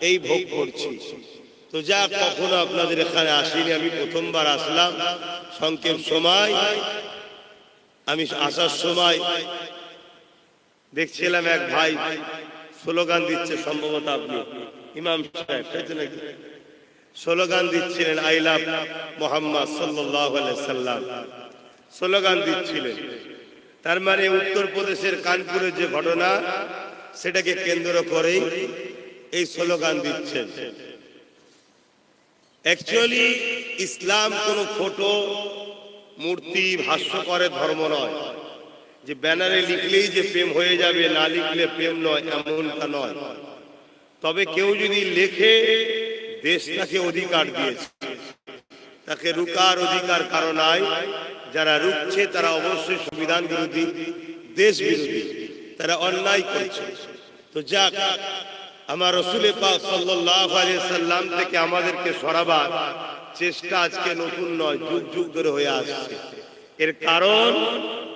এই ভোগ করছি। তো যা কখনো আপনাদের এখানে আসিনি, আমি প্রথমবার আসলাম। সংক্ষেপ সময়, আমি আসার সময় দেখছিলাম এক ভাই স্লোগান দিচ্ছে, সম্ভবত আপনি ইমাম সাহেব নাকি, স্লোগান দিচ্ছিলেন আই লাভ মোহাম্মদ সাল্লাল্লাহু আলাইহি সাল্লাম, স্লোগান দিচ্ছিলেন। তার মানে উত্তরপ্রদেশের কানপুরের যে ঘটনা, সেটাকে কেন্দ্র করেই এই স্লোগান দিচ্ছেন। অ্যাকচুয়ালি ইসলাম কোনো ফটো, মূর্তি, ভাস্যকরের ধর্ম নয় যে ব্যানারে লিখলেই যে প্রেম হয়ে যাবে, না লিখলে প্রেম নয়, এমনটা নয়। তবে কেউ যদি লেখে, দেশ তাকে অধিকার দিয়েছে, তাকে রুকার অধিকার কারো নাই। যারা রুখছে তারা অবশ্যই সংবিধান বিরোধী, দেশ বিরোধী, তারা অন্যায় করছে। তো যাক, আমার রাসূল পাক সাল্লাল্লাহু আলাইহি সাল্লাম থেকে আমাদেরকে সরাবার চেষ্টা আজকে নতুন নয়, যুগ যুগ ধরে হয়ে আসছে। এর কারণ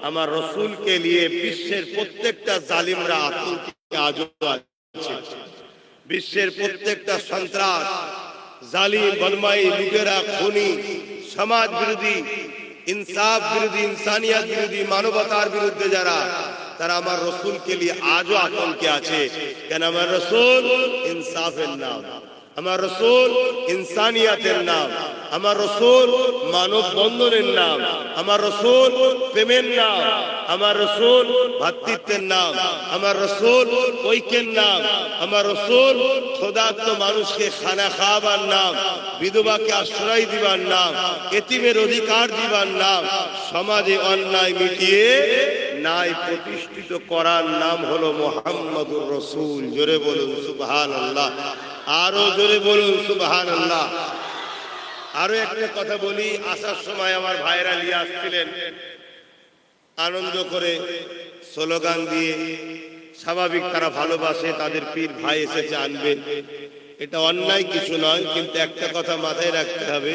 আমার রাসূলকে নিয়ে বিশ্বের প্রত্যেকটা জালিমরা আতঙ্কে আজও আছে। বিশ্বের প্রত্যেকটা সন্ত্রাস, জালিম, বদমাই, লুটেরা, খুনি, সমাজ বিরোধী, ইনসাফ বিরোধী, ইনসানিয়াত বিরোধী, মানবতার বিরুদ্ধে যারা, তারা আমার রাসূলকে নিয়ে আজও আতঙ্কে আছে। কেন? আমার রাসূল ইনসাফের নাম, আমার রাসূল ইনসানিয়াতের নাম, আমার রাসূল মানব বন্ধনের নাম, আমার রাসূল প্রেমের নাম, আমার রাসূল ভ্রাতৃত্বের নাম, আমার রাসূল ঐক্যের নাম, আমার রাসূল ক্ষুধার্ত মানুষকে খানা খাওয়াবার নাম, বিধবাকে আশ্রয় দিবার নাম, এতিমের অধিকার দিবার নাম, সমাজে অন্যায় মিটিয়ে ন্যায় প্রতিষ্ঠিত করার নাম হলো মুহাম্মদুর রাসূল। জোরে বলুন সুবহানাল্লাহ, আরো জোরে বলুন সুবহানাল্লাহ। আরো একটা কথা বলি, আসার সময় আমার ভাইরা নিয়ে আসছিলেন আনন্দ করে, স্লোগান দিয়ে। স্বাভাবিক, তারা ভালোবাসে, তাদের পীর ভাই এসেছে, আনবে, এটা অন্যায় কিছু নয়। কিন্তু একটা কথা মাথায় রাখতে হবে,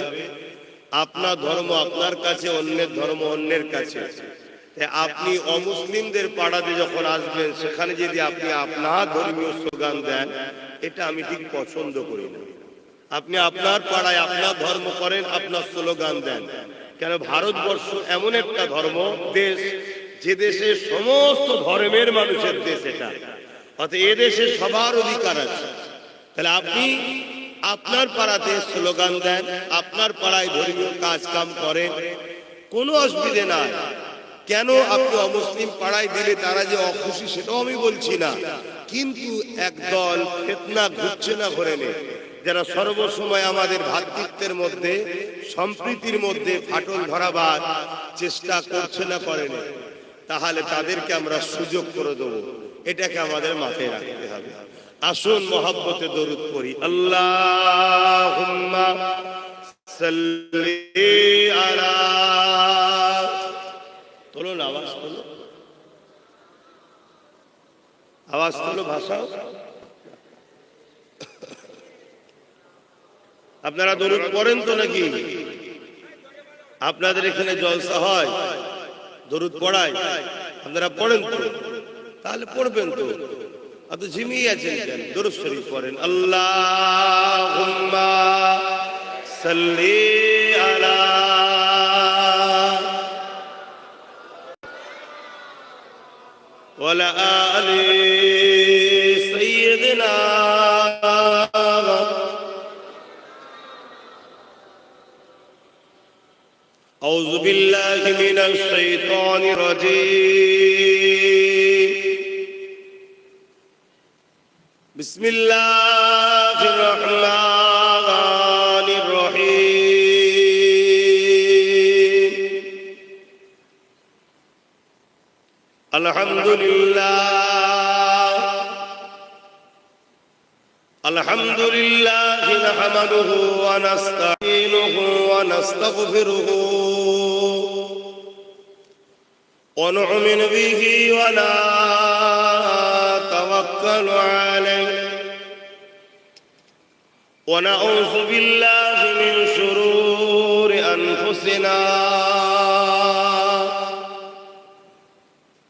আপনার ধর্ম আপনার কাছে, অন্যের ধর্ম অন্যের কাছে। আপনি অমুসলিমদের পাড়াতে যখন আসবেন, সেখানে যদি আপনি আপনার ধর্মীয় স্লোগান দেন, এটা আমি ঠিক পছন্দ করি না। আপনি আপনার পাড়ায় আপনার ধর্ম করেন, আপনার স্লোগান দেন। কেন? ভারতবর্ষ এমন একটা ধর্ম দেশ, যে দেশে সমস্ত ধর্মের মানুষের দেশ এটা, অর্থাৎ এ দেশে সবার অধিকার আছে। তাহলে আপনি আপনার পাড়াতে স্লোগান দেন, আপনার পাড়ায় ধর্মীয় কাজ কাম করেন, কোনো অসুবিধে নাই। কেন আপনি অমুসলিম পাড়ায় দিলে তারা যে অখুশি, সেটাও আমি বলছি না। কিন্তু একদল ফিতনা ঘুরছে না ঘরে নেই, যারা সর্বসময় আমাদের ভ্রাতৃত্বের মধ্যে, সম্প্রীতির মধ্যে ফাটল ধরাবার চেষ্টা করছে না, করেনি, তাহলে তাদেরকে আমরা সুযোগ করে দেবো। এটাকে আমাদের মাথায় রাখতে হবে। আসুন মহব্বতে দরুদ পড়ি। আল্লাহুম্মা সাল্লি আলা, তোলো আওয়াজ, তোলো আওয়াজ, তোলো, ভাষাও। আপনারা দরুদ পড়েন তো নাকি? আপনাদের এখানে জলসা হয়, দরুদ পড়ায়, আপনারা পড়েন তো? তাহলে পড়বেন তো, অত ঝিমিয়ে আছেন কেন? দরুদ শরীফ পড়েন। আল্লাহুম্মা সাল্লি আলা ওয়ালা আলি সাইয়্যিদিনা أعوذ بالله من الشيطان الرجيم. بسم الله الرحمن الرحيم. الحمد لله، الحمد لله نحمده ونستعينه ونستغفره ونؤمن به ونتوكل عليه ونعوذ بالله من شرور أنفسنا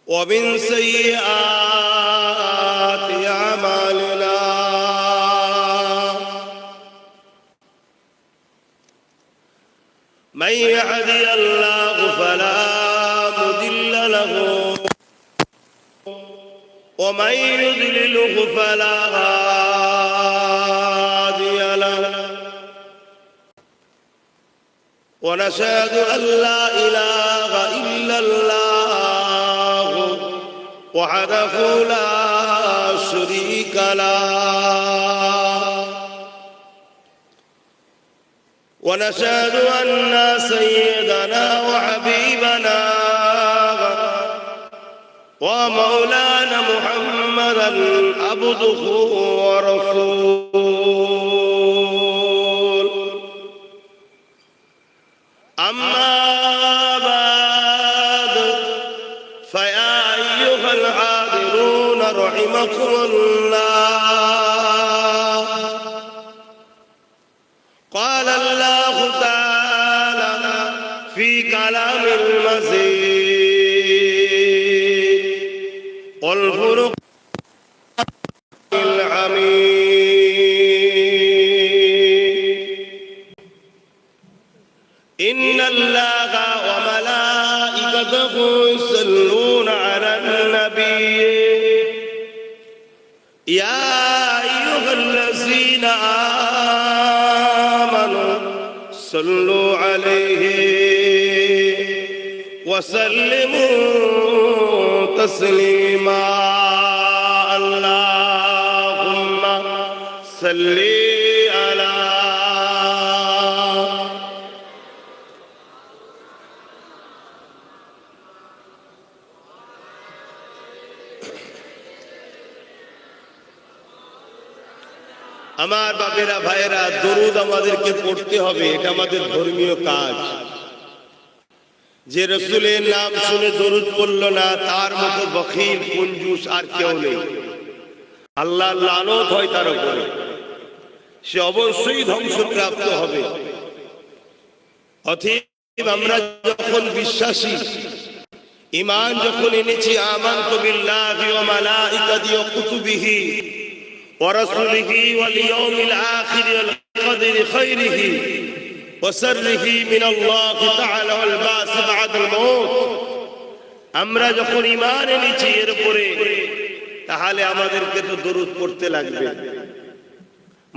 ومن سيئات أعمالنا. من يهدي الله فلا مضل له ومن يضلله فلا هادي له ونشهد أن لا إله إلا الله وحده لا شريك له ونشهد أن سيدنا وحبيبنا ومولانا محمدا عبده ورسوله أما بعد فيا أيها الحاضرون رحمكم الله قال الله تعالى في كلام المزيد والفرقان الحميد إن الله وملائكته يصلون على النبي يا أيها الذين آمنوا صلوا عليه وسلموا تسليما اللهم صل على আমার বাপেরা ভাইয়েরা দরুদ আমাদেরকে পড়তে হবে, এটা আমাদের ধর্মীয় কাজ। যে রাসূলের নাম শুনে দরুদ পড়ল না তার মতো বখিল কঞ্জুস আর কেউ নেই। আল্লাহ লানত হয় তার উপরে, সে অবশ্যই ধ্বংসপ্রাপ্ত হবে। অতএব আমরা যখন বিশ্বাসী, ঈমান যখন এনেছি, আমানতু বিল্লাহি ওয়া মালাইকাতিহি ওয়া কুতুবিহি ওয়া রাসূলিহি ওয়াল ইয়াউমিল আখির ওয়াল কদরি খাইরিহি ওয়া শাররিহি মিনাল্লাহি তাআলা ওয়াল বাস বা'দাল মাউত, আমরা যখন ঈমান এনেছি এর উপরে, তাহলে আমাদেরকে তো দরুদ পড়তে লাগবে।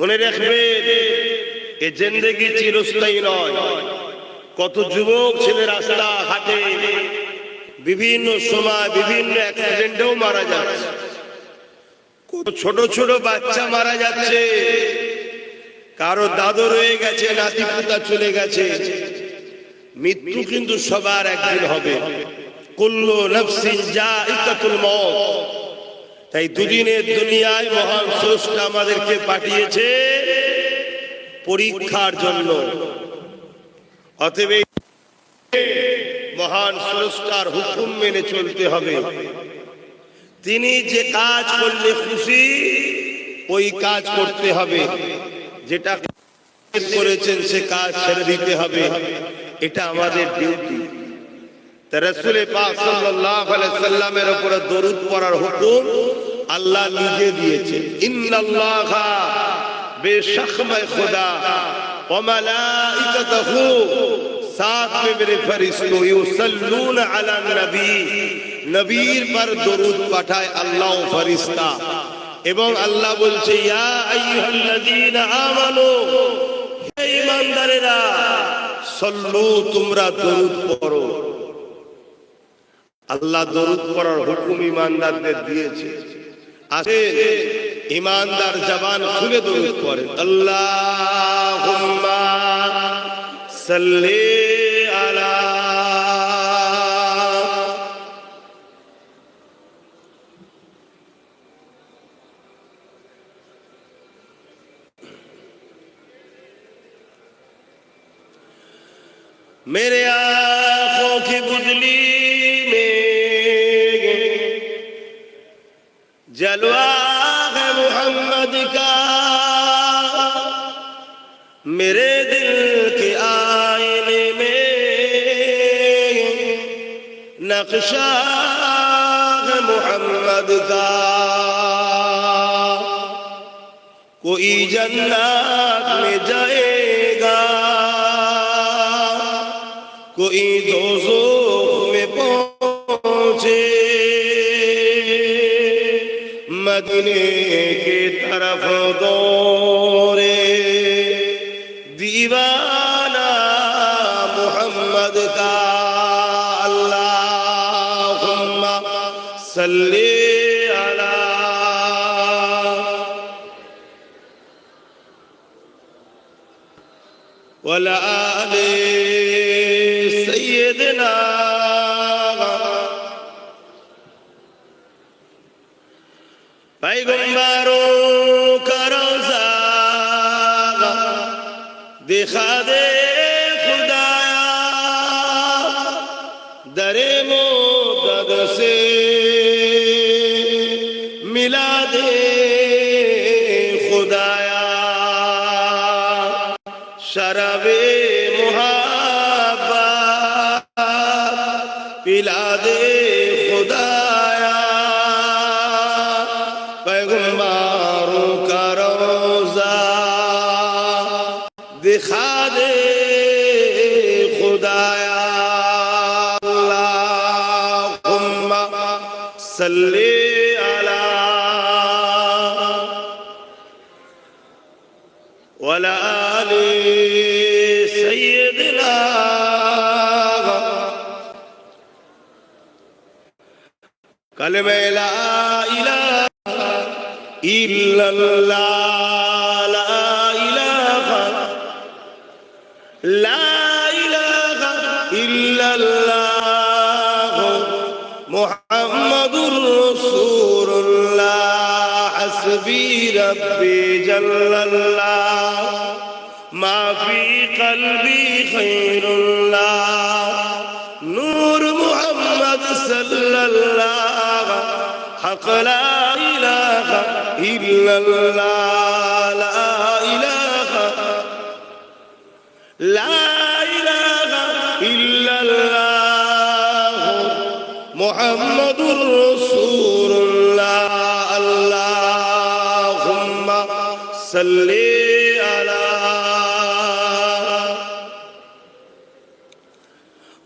মনে রাখবেন, এই জিন্দেগি চিরস্থায়ী নয়। কত যুবক ছেলে রাস্তা ঘাটে বিভিন্ন সময় বিভিন্ন অ্যাক্সিডেন্টেও মারা যাচ্ছে, কত ছোট ছোট বাচ্চা মারা যাচ্ছে, কারো দাদু রয়ে গেছে, নাতি পুতা চলে গেছে। মৃত্যু কিন্তু সবার একদিন হবে। কুল্লু নাফসিন যায়িকাতুল মউত। তাই দুদিনের দুনিয়ায় মহান স্রষ্টা আমাদেরকে পাঠিয়েছে পরীক্ষার জন্য। অতএব মহান স্রষ্টার হুকুম মেনে চলতে হবে। তিনি যে কাজ করলে খুশি ওই কাজ করতে হবে, যেটা করেছেন সে কাজ ছেড়ে দিতে হবে। এটা আমাদের ডিউটি। রাসূল পাক সাল্লাল্লাহু আলাইহি সাল্লামের উপরে দরুদ পড়ার হুকুম আল্লাহ নিজে দিয়েছেন। ইন্নাল্লাহা বেশক मैं खुदा व मलाइकतहु, साथ में मेरे फरिश्तों युसल्लून अला नबी, নবীর পর দরুদ পাঠায় আল্লাহ ও ফেরেশতা। এবং আল্লাহ বলছে ইয়া আইয়ুহাল্লাযীনা আমানু, হে ঈমানদারেরা, সল্লু, তোমরা দরুদ পড়ো। আল্লাহ দরুদ পড়ার হুকুম ঈমানদারদের দিয়েছে। আসেন ঈমানদার জবান খুলে দরুদ পড়ে। আল্লাহুম্মা সাল্লি আলা मेरे आँखों की बुझली में जलवा है मोहम्मद का, मेरे दिल के आईने में नक्शा है मोहम्मद का। कोई जन्नत में जाएगा कोई दोज़ख में पहुंचे मदीने की तरफ दौड़े दीवाना मोहम्मद का अल्लाहुम्मा सल्ली अला वला आले सय्यदना पैगंबरों का रोज़ा दिखा दे खुदाया दरे मोदद से मिला दे खुदाया शराबे मुहब्बत पिला दे खुदाया पैगंबरों का रोज़ा दिखा दे खुदाया अल्लाहुम्मा सल्ली अला वला आले सय्यदना कलमे ला इलाहा इल्लल्लाह ला इलाहा इल्लल्लाह मुहम्मदुर रसूलुल्लाह हस्बी रब्बी जल्लल्लाह मा फी क़ल्बी खैरुल्लाह नूर मुहम्मद सल्लल्लाह हक़ ला इलाहा इल्लल्लाह ला इलाहा इल्लल्लाह मुहम्मदुर रसूलुल्लाह अल्लाहुम्मा सल्ली अला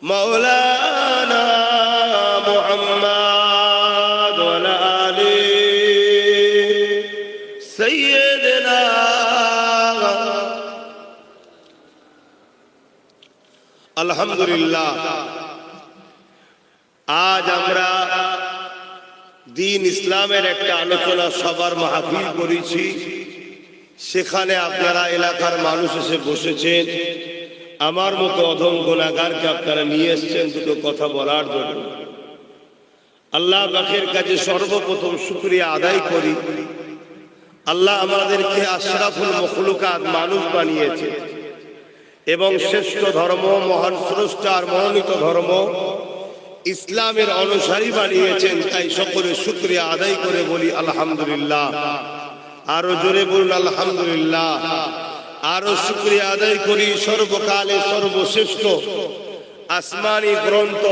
मौलाना मुहम्मद वला आले सय्यदना अल्हम्दुलिल्लाह आज আমরা দ্বীন ইসলামের একটা আলোচনা সবার মাহফিল করেছি সেখানে আপনারা এলাকার মানুষ এসে বসেছেন আমার মতো অধম গুনাহগারকে আপনারা নিয়ে এসেছেন দুটো কথা বলার জন্য আল্লাহ পাকের কাছে সর্বপ্রথম শুকরিয়া আদায় করি আল্লাহ আমাদেরকে আশরাফুল মখলুকাত মানুষ বানিয়েছে এবং শ্রেষ্ঠ ধর্ম মহান স্রষ্টার মনোনীত ধর্ম ইসলামের অনুসারী বানিয়েছেন তাই সকলে শুকরিয়া আদায় করে বলি আলহামদুলিল্লাহ আরো জোরে বলুন আলহামদুলিল্লাহ আরো শুকরিয়া আদায় করি সর্বকালে সর্বশ্রেষ্ঠ আসমানি গ্রন্থ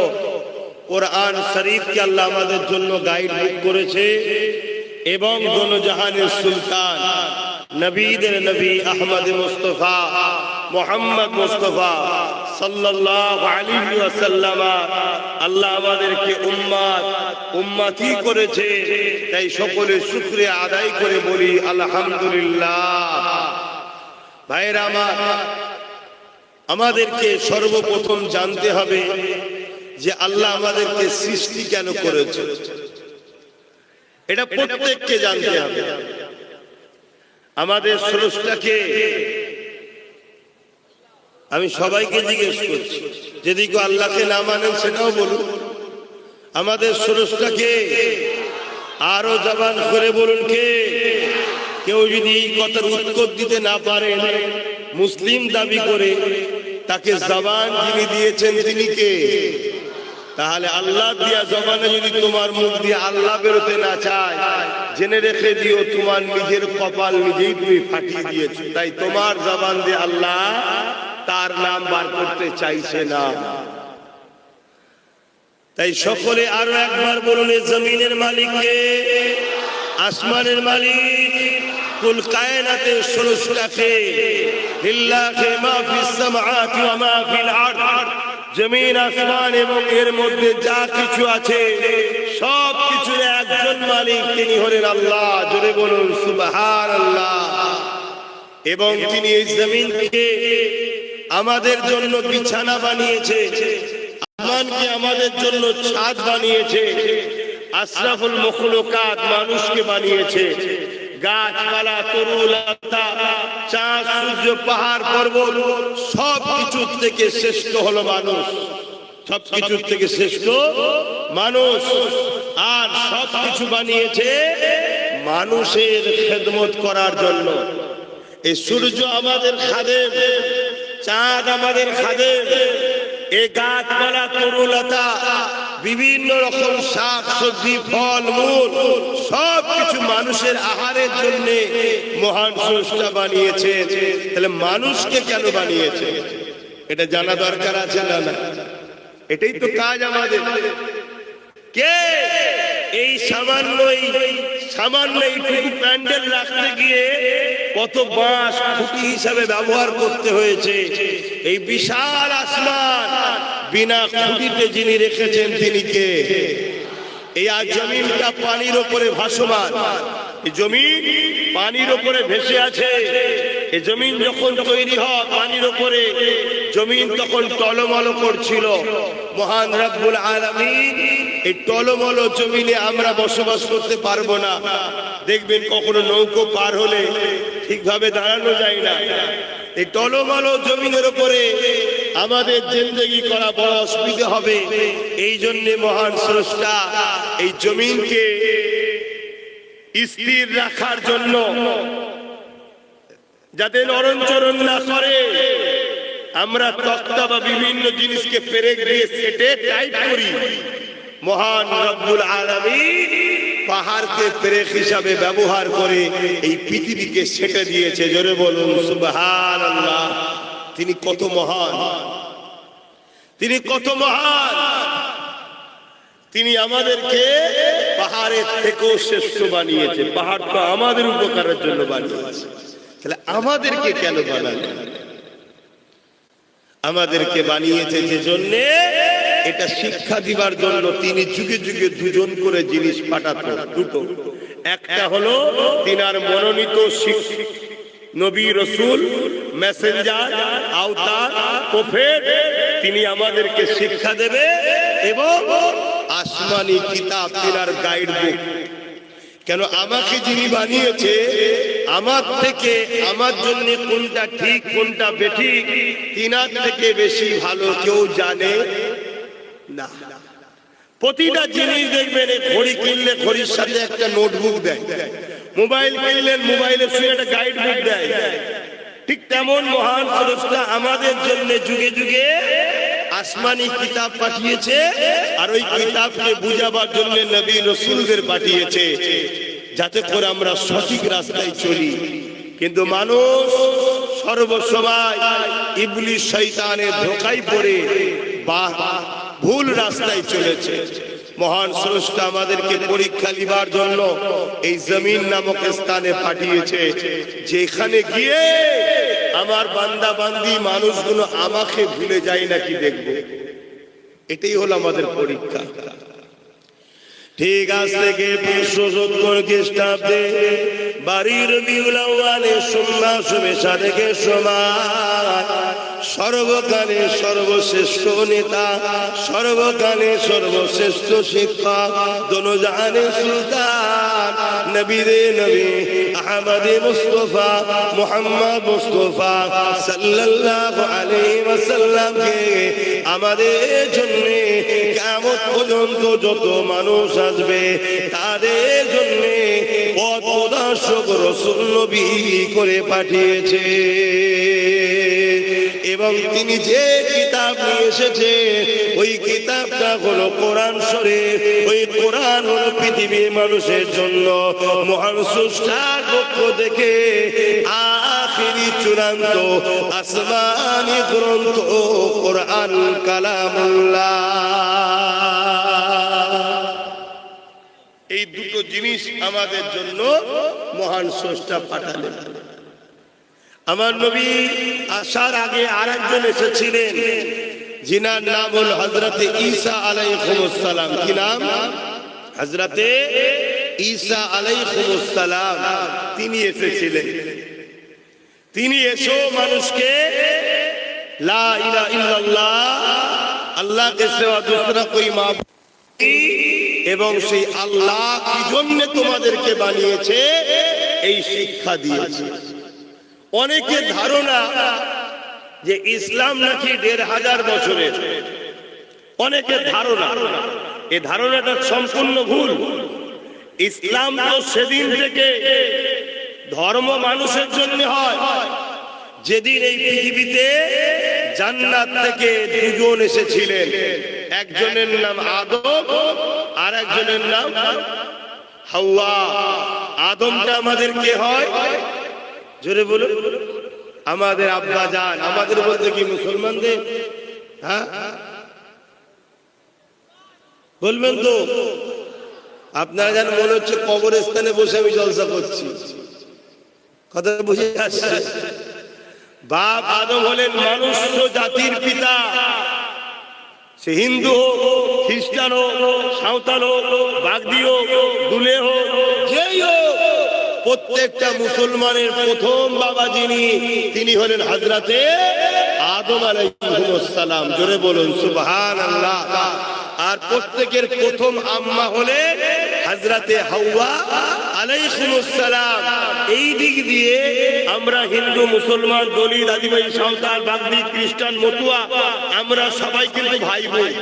কোরআন শরীফকে আল্লাহ আমাদের জন্য গাইড করেছে এবং জনজাহানের সুলতান নবীদের নবী আহমদ মুস্তাফা মুহাম্মদ মুস্তাফা সাল্লাল্লাহু আলাইহি ওয়াসাল্লাম আল্লাহ আমাদেরকে উম্মতি করেছে তাই সকলে শুকরিয়া আদায় করে বলি আলহামদুলিল্লাহ ভাইরা আমার আমাদেরকে সর্বপ্রথম জানতে হবে যে আল্লাহ আমাদেরকে সৃষ্টি কেন করেছে এটা প্রত্যেককে জানতে হবে আমাদের স্রষ্টাকে আমি সবাইকে জিজ্ঞেস করছি যদি কেউ আল্লাহকে না মানেন সেটাও বলুন আমাদের স্রষ্টাকে আরো জবান করে বলুন কে কেউ যদি এই কথার উত্তর দিতে না পারেন মুসলিম দাবি করে তাকে জবান যিনি দিয়েছেন তিনি কে তাহলে আল্লাহ দিয়া জবানে যদি তোমার মুখ দিয়ে আল্লাহ বেরোতে না চায় জেনে রেখে দিও তোমার নিজের কপাল নিজেই তুমি ফাটিয়ে দিয়েছো তাই তোমার জবান দিয়ে আল্লাহ তার নাম বার করতে চাইছে না তাই সকলে আরো একবার বলুন জমিনের মালিক কে আসমানের মালিক কুল কায়নাতের স্রষ্টা কে লিল্লাহি মা ফিস সামাওয়াতি ওয়া মা ফিল আরদ জমিন আসমান এবং এর মধ্যে যা কিছু আছে সব কিছুর একজন মালিক, তিনি হলেন আল্লাহ। জোরে বলুন সুবহানাল্লাহ। এবং তিনি এই জমিনকে আমাদের জন্য বিছানা বানিয়েছে, আসমানকে আমাদের জন্য ছাদ বানিয়েছে, আশরাফুল মখলুকাত মানুষকে বানিয়েছে, গাছপালা তরুলতা চাঁদ সূর্য পাহাড় পর্বত সব কিছুর থেকে শ্রেষ্ঠ হলো মানুষ, সব কিছুর থেকে শ্রেষ্ঠ মানুষ। আর সব কিছু বানিয়েছে মানুষের খেদমত করার জন্য। এই সূর্য আমাদের খাদেম, চাঁদ আমাদের খাদেম, এই গাছপালা তরুলতা বিভিন্ন রকম শাক সবজি ফল মূল সব কিছু মানুষের আহারের জন্য মহান স্রষ্টা বানিয়েছে। তাহলে মানুষকে কেন বানিয়েছে এটা জানা দরকার আছে না? না, এটাই তো কাজ আমাদের। কে এই সামান্য এইটুকু প্যান্ডেল রাখতে গিয়ে কত বাঁশ খুঁটি হিসাবে ব্যবহার করতে হয়েছে। এই বিশাল আসমান বিনা খুঁটিতে যিনি রেখেছেন তিনি কে? এই জমিনটা পানির উপরে ভাসমান, এই জমিন পানির উপরে ভেসে আছে। এই জমিন যখন তৈরি হয় পানির উপরে, জমিন তখন টলমল করছিল। মহান রব্বুল আলামিন এই টলমল জমিনে আমরা বসবাস করতে পারবো না। দেখবেন কখনো নৌকো পার হলে ঠিকভাবে দাঁড়ানো যায় না। এই টলমল জমিনের উপরে আমাদের জিন্দেগি করা বড় অসুবিধা হবে। এই জন্য মহান স্রষ্টা এই জমিনকে স্থির রাখার জন্য, যাতে নড়নচড়ন না করে, আমরা তক্তা বা বিভিন্ন জিনিসকে পেরেক দিয়ে সেটে টাইট করি। মহান রব্বুল আলামিন পাহাড়কে পেরেক হিসাবে ব্যবহার করে এই পৃথিবীকে সেটে দিয়েছে। জোরে বলুন সুবহানাল্লাহ। তিনি কত মহান, তিনি কত মহান। তিনি আমাদেরকে পাহাড়ের থেকেও শ্রেষ্ঠ বানিয়েছে। পাহাড় তো আমাদের উপকারের জন্য বানিয়েছে, তাহলে আমাদেরকে কেন বানালেন? আমাদেরকে বানিয়েছে যে জন্যে, এটা শিক্ষা দিবার জন্য। তিনি যুগে যুগে দুজন করে জিনিস পাঠাতেন, দুটো। একটা হলো তিনার মনোনীত নবী রাসূল মেসেঞ্জার আওতার প্রফেট, তিনি আমাদেরকে শিক্ষা দেবে, এবং আসমানি কিতাব তিনার গাইড বুক। কেন আমাকে যিনি বানিয়েছে, আমার থেকে আমার জন্য কোনটা ঠিক কোনটা বেঠিক তিনার থেকে বেশি ভালো কেউ জানে না। প্রতিটা জিনিস দেখবেন, ঘড়ি কিনলে ঘড়ির সাথে একটা নোটবুক দেয়, মোবাইল কিনলেন মোবাইলের সঙ্গে একটা গাইড বুক দেয়। ঠিক তেমন মহান স্রষ্টা আমাদের জন্য যুগে যুগে আসমানি কিতাব পাঠিয়েছে, আর ওই কিতাবকে বুঝাবার জন্য নবী রাসূলদের পাঠিয়েছে, যাতে করে আমরা সঠিক রাস্তায় চলি। কিন্তু মানুষ সর্বসময় ইবলিস শয়তানের ধোঁকায় পড়ে ভুল রাস্তায় চলেছে। মহান স্রষ্টা আমাদেরকে পরীক্ষা নিবার জন্য এই জমিন নামক স্থানে পাঠিয়েছে, যেখানে গিয়ে আমার বান্দা বান্দি মানুষগুলো আমাকে ভুলে যায় নাকি দেখব। এটাই হলো আমাদের পরীক্ষা। ঠিক আজ থেকে 570 খ্রিস্টাব্দে বাড়ির রবিউল আউয়ালে সোমবার সাদেকে সময় সর্বকালে সর্বশ্রেষ্ঠ নেতা, সর্বকালে সর্বশ্রেষ্ঠ শিক্ষক, দোনোজাহানের সুলতান নবীরে নবী আহমদে মুস্তফা মুহাম্মদ মুস্তফা সাল্লাল্লাহু আলাইহি ওয়াসাল্লামকে আমাদের জন্য কিয়ামত পর্যন্ত যত মানুষ আসবে তাদের জন্য পথ প্রদর্শক রাসূল নবী করে পাঠিয়েছে। এবং তিনি যে কিতাব নিয়ে এসেছে ওই কিতাবটা হলো কোরআন শরীফ। ওই কোরআন হলো পৃথিবীর মানুষের জন্য মহান স্রষ্টার পক্ষ থেকে আখিরি চূড়ান্ত আসমানি গ্রন্থ কোরআন কালামুল্লাহ। এই দুটো জিনিস আমাদের জন্য মহান স্রষ্টা পাঠালেন। আমার নবী আসার আগে আরেকজন এসেছিলেন, जिनार नाम हल हजरते ईसा अलैहिस्सलाम। की नाम? हजरते ईसा अलैहिस्सलाम। তিনি এসেছিলেন, তিনি এসো মানুষকে লা ইলাহা ইল্লাল্লাহ, আল্লাহ के सिवा दूसरा कोई माबूद এবং সেই আল্লাহ কি জন্য তোমাদেরকে বানিয়েছে এই শিক্ষা দিয়েছে। অনেকের ধারণা যে ইসলাম নাকি ১৫০০ বছরের, অনেকের ধারণা, এই ধারণাটা সম্পূর্ণ ভুল। ইসলাম তো সেদিন থেকে ধর্ম মানুষের জন্য হয় যেদিন এই পৃথিবীতে জান্নাত থেকে দুজন এসেছিলেন, একজনের নাম আদম আর একজনের নাম হাওয়া। আদমটা আমাদের কে হয়? জোরে বলুন। আমাদের আব্বা জান। আমাদের বলতে কি মুসলমানদের? হ্যাঁ বলবেন তো? আপনারা যেন মনে হচ্ছে কবরস্থানে বসে আমি জলসা করছি। কথা বুঝে আসছে? বাপ আদম হলেন মানুষ জাতির পিতা। সে হিন্দু হোক, খ্রিস্টান হোক, সাঁওতাল হোক, বাগদি হোক, দুলে হোক, যেই হোক, প্রত্যেকটা মুসলমানের প্রথম বাবা যিনি, তিনি হলেন হযরতে আদম আলাইহিস সালাম। জোরে বলুন সুবহানাল্লাহ। আর প্রত্যেকের প্রথম আম্মা হলেন হযরতে হাওয়া আলাইহিস সালাম। এই দিক দিয়ে আমরা হিন্দু, মুসলমান, দলিত, আদিবাসী, সাঁওতাল, বাগদি, খ্রিস্টান, মতুয়া, আমরা সবাই কিন্তু ভাই বোন,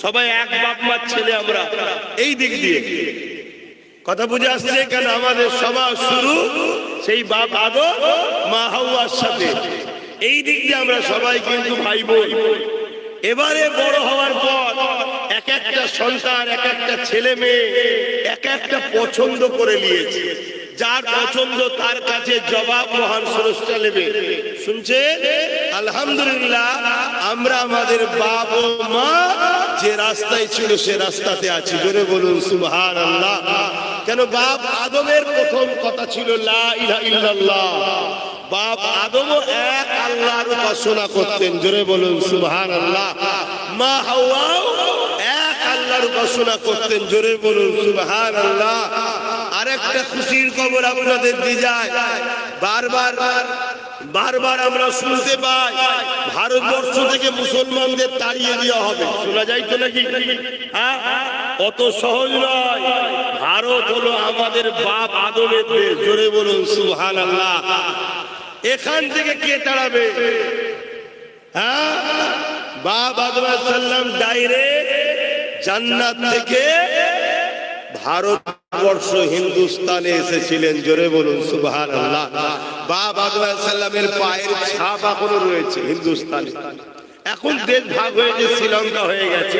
সবাই এক বাপ মার ছেলে আমরা। এই দিক দিয়ে কথা বুঝে আসছে? কেন আমাদের সবার শুরু সেই বাপ আদম মা হাওয়ার সাথে। এই দিক দিয়ে আমরা সবাই কিন্তু ভাই বোন। এবারে বড় হওয়ার পর এক একটা সন্তান, এক একটা ছেলে মেয়ে এক একটা পছন্দ করে নিয়েছে। যার পছন্দ তার কাছে জবাব মহান স্রষ্টা নেবে। শুনছেন? আলহামদুলিল্লাহ, আমরা আমাদের বাপ ও মা যে রাস্তায় ছিল সে রাস্তাতে আছি। জোরে বলুন সুবহানাল্লাহ। কেন? বাপ আদমের প্রথম কথা ছিল লা ইলাহা ইল্লাল্লাহ। বাপ আদমও এক আল্লাহর উপাসনা করতেন। জোরে বলুন সুবহানাল্লাহ। মা হাওয়াও এক আল্লাহর উপাসনা করতেন। জোরে বলুন সুবহানাল্লাহ। আরেকটা খুশির খবর আপনাদের দিয়ে যায়। বারবার আমরা শুনতে পাই ভারতবর্ষ থেকে মুসলমানদের তাড়িয়ে দেওয়া হবে। শোনা যায় তো নাকি? হ্যাঁ, অত সহজ নয়। ভারত হলো আমাদের বাপ আদমের দেশ। জোরে বলুন সুবহানাল্লাহ। এখান থেকে কে তাড়াবে? হ্যাঁ, বাপ আদম আলাইহিস সালাম ডাইরেক্ট জান্নাত থেকে ভারতবর্ষ হিন্দুস্তানে এসেছিলেন। জোরে বলুন সুবহানাল্লাহ। বাপ আদম আলাইহিস সালামের পায়ের ছাপ এখনো রয়েছে হিন্দুস্তানে। এখন দেশ ভাগ হয়ে যে শ্রীলঙ্কা হয়ে গেছে,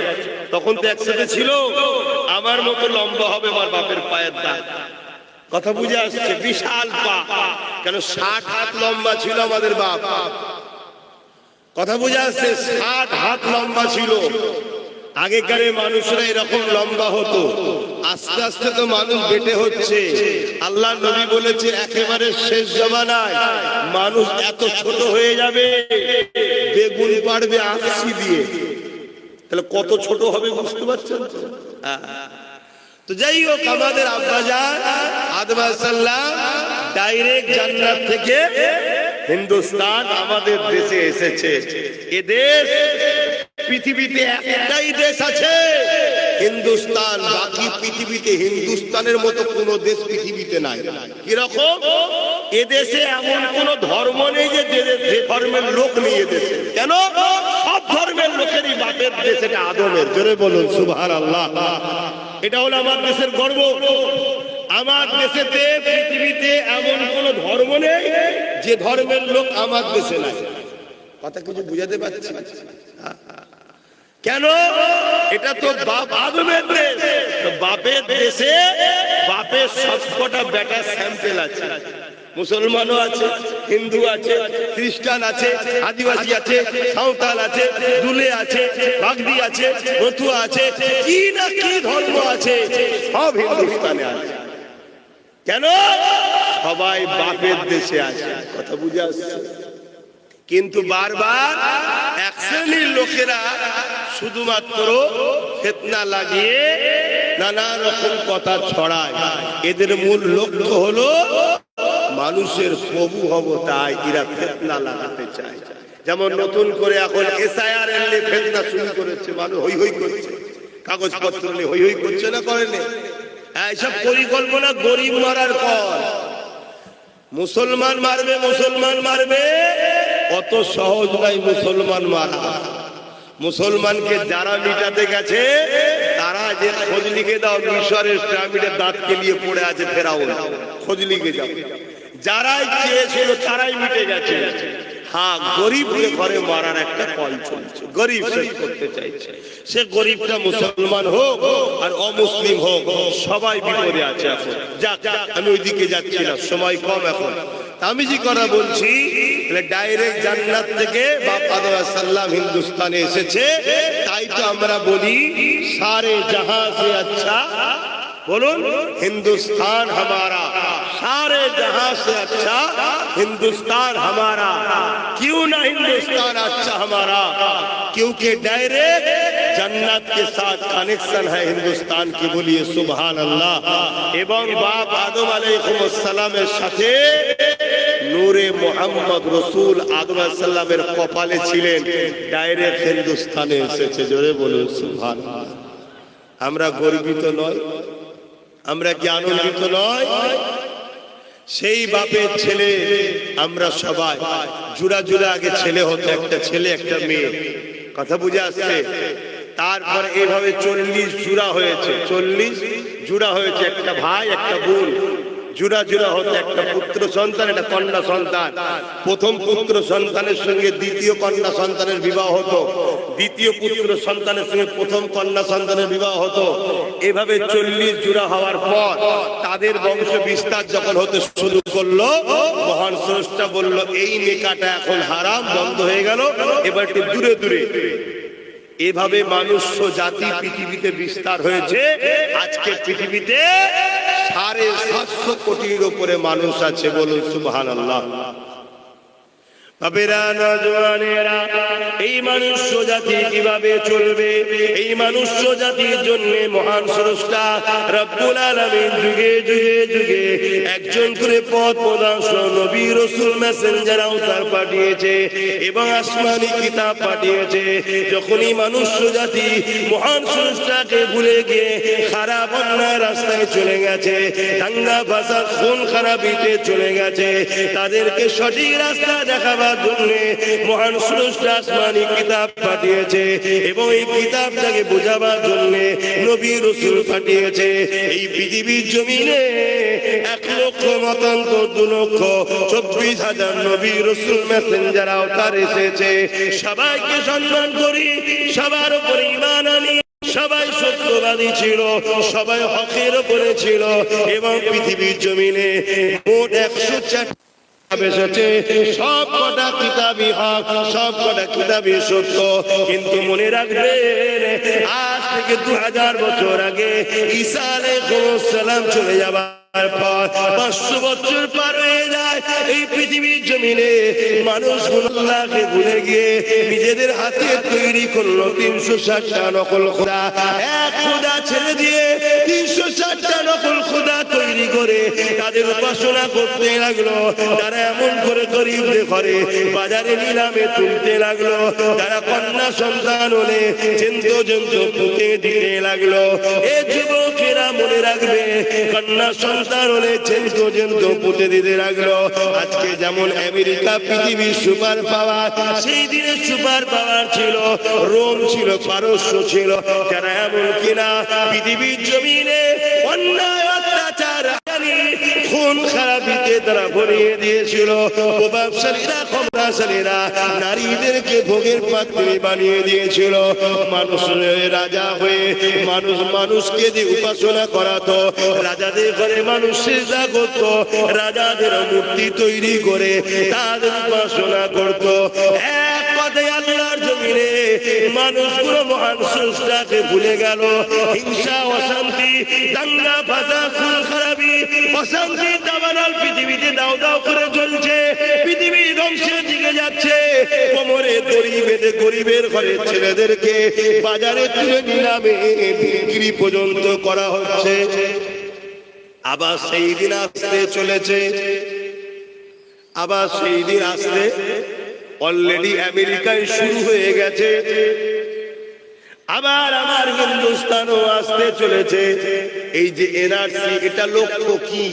তখন তো একসাথে ছিল। আমার মতো লম্বা হবে আমার বাপের পায়ের দাগ। কথা বুঝে আসছে? বিশাল পা। কেন? 60 হাত লম্বা ছিল আমাদের বাপ। কথা বুঝে আসছে? 60 হাত লম্বা ছিল। আগেকার মানুষরা এরকম লম্বা হতো। আস্তে আস্তে তো মানুষ বেটে হচ্ছে। আল্লাহ নবী বলেছে একেবারে শেষ জামানায় মানুষ এত ছোট হয়ে যাবে, বেগুন পাড়বে আঁশি দিয়ে। তাহলে কত ছোট হবে বুঝতে পারছেন? তো যাই হোক, আমাদের আব্বাজান আদম আলাইহিস সালাম ডাইরেক্ট জান্নাত থেকে হিন্দুস্তান আমাদের দেশে এসেছে। এ দেশ পৃথিবীতে একটাই দেশ আছে হিন্দুস্তান। বাকি পৃথিবীতে হিন্দুস্তানের মতো কোন দেশ পৃথিবীতে নাই। কিরকম? এ দেশে এমন কোন ধর্ম নেই যে ধর্মের লোক নিয়ে দেশে। কেন? সব ধর্মের লোকেরই বাপের দেশ এটা আদমের। জোরে বলুন সুবহানাল্লাহ। এটা হলো আমার দেশের গর্ব। আমার দেশেতে পৃথিবীতে এমন কোন ধর্ম নেই যে ধর্মের লোক আমার দেশে নাই। কথা কিছু বুঝাতে পারছি? কেন? এটা তো বাপ আদমের দেশ। বাপের দেশে বাপের সবকটা বেটা স্যাম্পেল আছে। মুসলমানও আছে, হিন্দু আছে, খ্রিস্টান আছে, আদিবাসী আছে, সাঁওতাল আছে, দুলে আছে, বাগদি আছে, মতুয়া আছে, কি না কি ধর্ম আছে, সব হিন্দুস্তানে আছে। কেন? সবাই বাপের দেশে আছে। কথা বুঝে আসছে? কিন্তু বারবার এক শ্রেণীর লোকেরা শুধুমাত্র ফিতনা লাগিয়ে নানা রকম কথা ছড়ায়। এদের মূল লক্ষ্য হলো মানুষের প্রভু হব, তাই এরা ফিতনা লাগাতে চায়। যেমন নতুন করে এখন এসআইআর এর ফিতনা শুরু করেছে, মানুষ হই হই করছে, কাগজপত্র নিয়ে হই হই করছে না, করেনি? এইসব পরিকল্পনা গরিব মারার পর মুসলমান মারবে, মুসলমান মারবে, অত সহজ নয় মুসলমান মারা। মুসলমানকে যারা মিটাতে গেছে তারা যে খোঁজ লিখে দাও, মিশরের পিরামিডের দাঁত কেলিয়ে পড়ে আছে ফেরাউন, খোঁজ লিখে যাও। যারাই চেয়েছিল তারাই মিটে গেছে। হ্যাঁ, গরিবকে ঘরে মারার একটা কল চলছে, গরিব শেষ করতে চাইছে। সে গরিবটা মুসলমান হোক আর অমুসলিম হোক, সবাই বিপদে আছে এখন। যাক, আমি ওইদিকে যাচ্ছি না, সময় কম এখন। আমি যে কথা বলছি, ডাইরেক্ট জান্নাত থেকে বাপ আদম আলাইহিস সালাম হিন্দুস্তানে এসেছে, তাই তো আমরা বলি সারে জাহাঁ সে আচ্ছা, বলুন हिंदुस्तान हमारा, सारे जहां से अच्छा हिंदुस्तान हमारा। क्यों ना हिंदुस्तान अच्छा हमारा? क्योंकि डायरेक्ट जन्नत के साथ कनेक्शन है हिंदुस्तान की। बोलिए सुभान अल्लाह। एवं बाप आदम अलैहिस सालामेर साथे नूरे मोहम्मद रसूल आदम अलैहिस सालामेर कपाले छिलेन, डायरेक्ट हिंदुस्ताने एसेছে। জোরে বলুন সুবহানাল্লাহ। আমরা গর্বিত নয়? আমরা কি আনন্দিত নয়? সেই বাপের ছেলে আমরা সবাই। জুড়া জুড়া আগে ছেলে হতো, একটা ছেলে একটা মেয়ে, কথা বুঝে আসছে? তারপর এইভাবে 40 জুড়া হয়েছে, 40 জুড়া হয়েছে, একটা ভাই একটা বোন। জুড়া জুড়া হতো, একটা পুত্র সন্তান, একটা কন্যা সন্তান। প্রথম পুত্র সন্তানের সঙ্গে দ্বিতীয় কন্যা সন্তানের বিবাহ হতো, দ্বিতীয় পুত্র সন্তানের সঙ্গে প্রথম কন্যা সন্তানের বিবাহ হতো। এভাবে 40 জুড়া হওয়ার পর তাদের বংশ বিস্তার যখন হতে শুরু করলো, মহান স্রষ্টা বলল এই নেকাটা এখন হারাম, বন্ধ হয়ে গেল, এবার একটু দূরে দূরে। এভাবে মানুষ জাতি পৃথিবীতে বিস্তার হয়েছে। আজকে পৃথিবীতে 750 কোটির উপরে মানুষ আছে, বলুন সুবহানাল্লাহ। বাবেরা, নওজওয়ানেরা, এই মনুষ্য জাতি কিভাবে চলবে? এই মনুষ্য জাতির জন্য মহান স্রষ্টা রব্বুল আলামিন যুগে যুগে যুগে একজন করে পথ প্রদর্শক নবী রাসূল মেসেঞ্জার আওতার পাঠিয়েছে এবং আসমানি কিতাব পাঠিয়েছে। যখনই মনুষ্য জাতি মহান স্রষ্টাকে ভুলে গিয়ে খারাপ অন্যায় রাস্তায় চলে গেছে, দাঙ্গা ফাসাদ খুন খারাপিতে চলে গেছে, তাদেরকে সঠিক রাস্তা দেখাবার জন্য মহান স্রষ্টা আসমানি কিতাব পাঠিয়েছে এবং এই কিতাবটাকে বোঝাবার জন্য নবী রাসূল পাঠিয়েছে। এই পৃথিবীর জমিনে 1,24,24,000 নবী রাসূল মেসেঞ্জার আওতার এসেছে। সবাইকে সম্মান করি, সবার উপর ঈমান আনি, সবাই সত্যবাদী ছিল, সবাই হকের উপরে ছিল এবং পৃথিবীর জমিনে মোট 104 সব কটা কিতাবই হক, সব কটা কিতাবই সত্য। কিন্তু মনে রাখবেন, আজ থেকে 2000 বছর আগে ঈসা আলাইহিস সালাম চলে যাবার পর 500 বছর পার হয়ে যায়। এই পৃথিবীর জমিনে মানুষ আল্লাহকে ভুলে গিয়ে নিজেদের হাতে তৈরি করলো 360টা নকল খোদা। এক খোদা ছেড়ে দিয়ে 360টা নকল খোদা তৈরি করে তাদের উপাসনা করতে লাগলো। তারা এমন করে গরিবদের ঘরে বাজারে নিলামে তুলতে লাগলো। তারা কন্যা সন্তান হলে জেন্ত জেন্ত পুঁতে দিতে লাগলো। এ যুবকেরা মনে রাখবে, কন্যা সন্তান হলে জেন্ত জেন্ত পুঁতে দিতে লাগলো। আজকে যেমন আমেরিকা পৃথিবীর সুপার পাওয়ার, সেই দিনে সুপার পাওয়ার ছিল রোম, ছিল পারস্য, ছিল যারা এমন কিনা পৃথিবীর জমিনে অন্যায় অত্যাচার খুন খারাপিতে তারা ভরিয়ে দিয়েছিল। প্রভাবশালীরা, ক্ষমতাশালীরা নারীদেরকে ভোগের পাত্রী বানিয়ে দিয়েছিল। মানুষের রাজা হয়ে মানুষ মানুষকে যে উপাসনা করাতো, রাজাদের ঘরে মানুষ সেজদা করত, রাজাদের মূর্তি তৈরি করে তাদের উপাসনা করত। এক কথায় আল্লাহর জমিনে মানুষগুলো মহান স্রষ্টাকে ভুলে গেল। হিংসা, অশান্তি, দাঙ্গা ফাসাদ, খুন খারাপি, অশান্তি দাবানল পৃথিবীতে দাও দাও করে চলছে। পৃথিবী ধ্বংসের দিকে যাচ্ছে। গরিবের ঘরের ছেলেদেরকে বাজারে তুলে নিলামে বিক্রি পর্যন্ত করা হচ্ছে। আবার সেই দিন আসতে চলেছে, আবার সেই দিন আসতে অলরেডি আমেরিকায় শুরু হয়ে গেছে, আবার আমার হিন্দুস্তানও আসতে চলেছে। এই যে এনআরসি, এটা লক্ষ্য কি?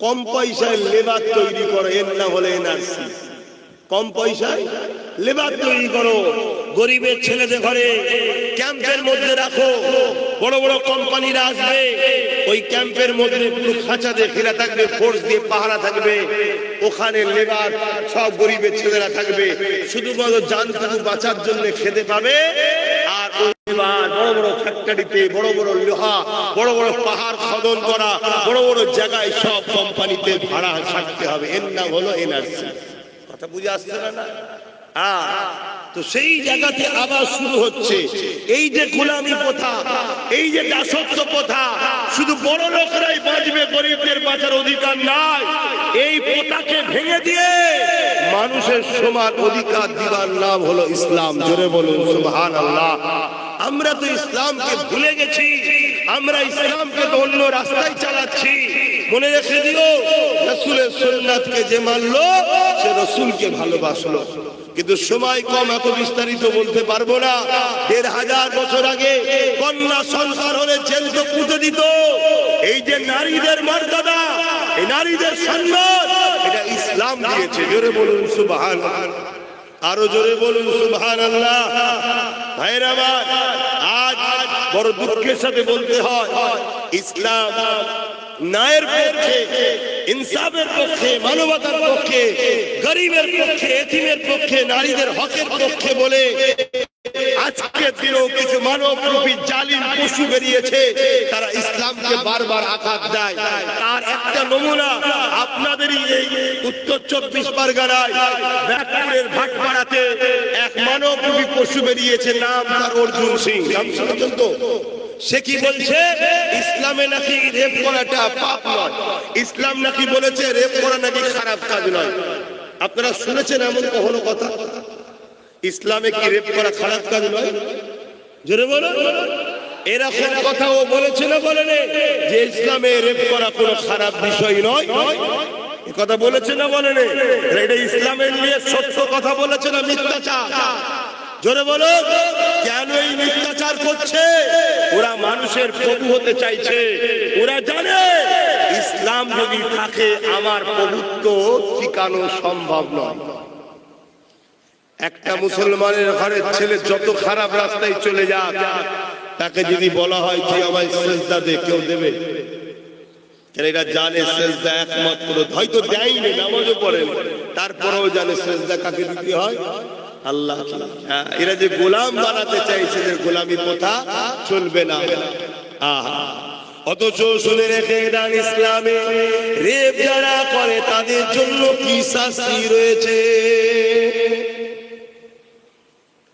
কম পয়সায় লেবার তৈরি করো, এর নাম হলো এনআরসি। কম পয়সায় লেবার তৈরি করো, গরিবের ছেলেদের ঘরে ক্যাম্পের মধ্যে রাখো, বড় বড় কোম্পানিরা আসবে, ওই ক্যাম্পের মধ্যে পুরো খাঁচা দিয়ে ঘেরা থাকবে, ফোর্স দিয়ে পাহারা থাকবে, ওখানে লেবার সব গরিবের ছেলেরা থাকবে, শুধুমাত্র জানটুকু বাঁচার জন্য খেতে পাবে। আর বড় বড় ফ্যাক্টরিতে বড় বড় লোহা, বড় বড় পাহাড় খনন করা, বড় বড় জায়গায় সব কোম্পানিতে ভাড়া থাকতে হবে। এর নাম হলো এনআরসি। কথা বুঝে আসছে না? তো সেই জায়গাতে আবার শুরু হচ্ছে এই যে গোলামি প্রথা, এই যে দাসত্ব প্রথা। শুধু বড় লোকরাই বাঁচবে, গরিবদের বাঁচার অধিকার নাই। এই প্রথাকে ভেঙে দিয়ে মানুষের সমান অধিকার দিবার নাম হলো ইসলাম। জোরে বলুন সুবহানাল্লাহ। আমরা তো ইসলামকে ভুলে গেছি, আমরা ইসলামকে তো অন্য রাস্তায় চালাচ্ছি। মনে রেখে দিও, রাসূলের সুন্নাতকে যে মানলো সে রাসূলকে ভালোবাসলো। কিন্তু সময় কম, এত বিস্তারিত বলতে পারবো না। ১৫০০ বছর আগে কন্যা সন্তান হলে জেল তো পুঁতে দিত। এই যে নারীদের মর্যাদা, এই নারীদের সম্মান, এটা ইসলাম দিয়েছে। জোরে বলুন সুবহানাল্লাহ, আরো জোরে বলুন সুবহানাল্লাহ। ভাইরা আমার, আজ বড় দুঃখের সাথে বলতে হয়, ইসলাম ন্যায়ের পক্ষে, ইনসাফের পক্ষে, মানবতার পক্ষে, গরিবের পক্ষে, এতিমের পক্ষে, নারীদের হকের পক্ষে বলে আজকের দিনেও কিছু মানবরূপী জালিম পশু বেরিয়েছে, তারা ইসলামকে বারবার আঘাত দেয়। তার একটা নমুনা আপনাদেরই এই উত্তর ২৪ পরগনায় ব্যারাকপুরের ভাটপাড়াতে এক মানবরূপী পশু বেরিয়েছে, নাম তার অর্জুন সিং। নাম শুনেছেন তো? সে কি বলছে? ইসলামে নাকি রেপ করাটা পাপ নয়, ইসলাম নাকি বলেছে রেপ করা নাকি খারাপ কাজ নয়। আপনারা শুনেছেন এমন কখনো কথা? ইসলামে কি রেপ করা খারাপ কাজ নয়? জোরে বলো। এরকম কথা ও বলেছে না বলেনি যে ইসলামে রেপ করা কোনো খারাপ বিষয় নয়? এ কথা বলেছে না বলেনি? এটা ইসলামের নিয়ে সত্য কথা বলেছে না মিথ্যাচার? জোরে বলো। কেন এই মিথ্যাচার করছে? ওরা মানুষের প্রভু হতে চাইছে। ওরা জানে ইসলাম যদি থাকে আমার প্রভুত্ব টিকানো সম্ভব নয়। একটা মুসলমানের ঘরের ছেলে যত খারাপ রাস্তায় চলে যাক, তাকে যদি বলা হয় তুই আমায় সেজদা দে, কেউ দেবে? এরা জানে সেজদা একমাত্র, হয়তো দেয়নি, নামাজও পড়ে, তারপরেও জানে সেজদা কাকে দিতে হয়? আল্লাহ। এরা যে গোলাম বানাতে চাইছে, গোলামি প্রথা চলবে না। অথচ শুনে রেখে দেন, ইসলামে রেপ যারা করে তাদের জন্য কি শাস্তি রয়েছে?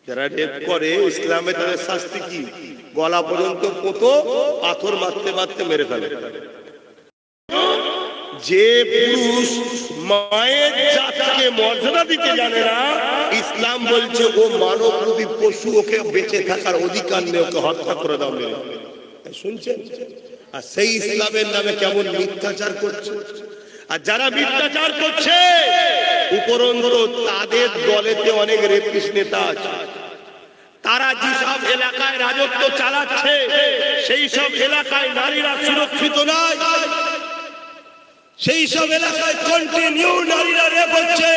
যারা রেপ করে ইসলামে তাদের শাস্তি কি? গলা পর্যন্ত পোতো, পাথর মারতে মারতে মেরে ফেলে। যে পুরুষ মায়ের জাতকে মর্যাদা দিতে জানে না, ইসলাম বলছে ও মানবরূপী পশু, ওকে বেঁচে থাকার অধিকার নেই, ওকে হত্যা করে দাও, মেরে। শুনছেন? আর সেই ইসলামের নামে কেমন মিথ্যাচার করছে। আর যারা মিথ্যাচার করছে, উপরন্তু তাদের দলেতে অনেক রেপিস্ট নেতা আছে। তারা যেসব এলাকায় রাজত্ব চালাচ্ছে, সেই সব এলাকায় নারীরা সুরক্ষিত নয়, সেই সব এলাকায় কন্টিনিউ নারীরা রেপ হচ্ছে।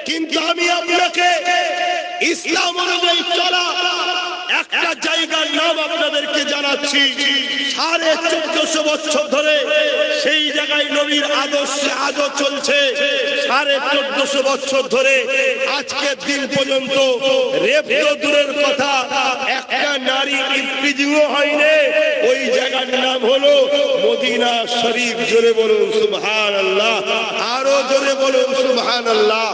কিন্তু আমি আপনাকে ইসলাম অনুযায়ী চলা একটা জায়গার নাম আপনাদেরকে জানাচ্ছি। 1450 বছর ধরে সেই জায়গায় নবীর আদর্শে আজও চলছে। 1450 বছর ধরে আজকের দিন পর্যন্ত রেপ তো দূরের কথা, একটা নারী ইমপ্রিজনও হয়নি। ওই জায়গার নাম হলো মদিনা শরীফ। জোরে বলুন সুবহানাল্লাহ, আরো জোরে বলুন সুবহানাল্লাহ।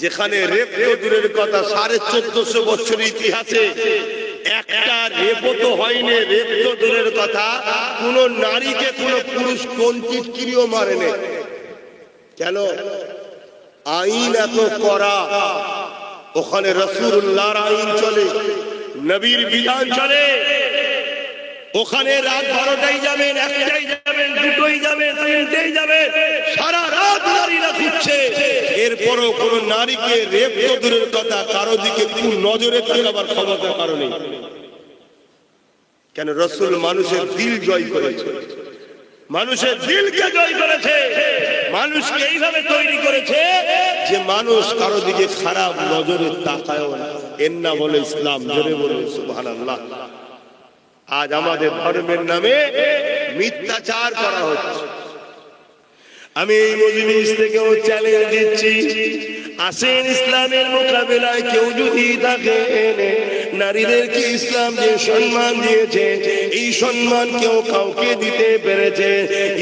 যেখানে রেপ তো দূরের কথা, 1450 বছর ইতিহাসে একটা রেপ তো হয়নি। রেপ তো দূরের কথা, কোন নারীকে কোন পুরুষ কোন টিটকিরিও মারেনি। কেন? আইন এত করা, ওখানে রাসূলুল্লাহর আইন চলে, নবীর বিধান চলে। ওখানে রাত 12টাই যাবেন, 1টাই যাবেন, 2টোই যাবেন, 3টেই যাবেন, সারা রাত নারীরা ঘুরছে। এরপরও কোন নারীকে রেপ তো দূরের কথা, কারো দিকে কোন নজরে তাকাবার ক্ষমতা কারণে। কেন? রাসূল মানুষের দিল জয় করেছে, মানুষের দিলকে জয় করেছে, মানুষকে এইভাবে তৈরি করেছে যে মানুষ কারো দিকে খারাপ নজরে তাকায়ও না। এর নাম হলো ইসলাম। জোরে বলুন সুবহানাল্লাহ। আজ আমাদের ধর্মের নামে মিথ্যাচার করা হচ্ছে। আমি এই মজলিস থেকেও চ্যালেঞ্জ দিচ্ছি, আসেন ইসলামের মোকাবিলায় কেউ যদি থাকেন, নারীদেরকে ইসলাম যে সম্মান দিয়েছে এই সম্মান কেউ কাউকে দিতে পেরেছে?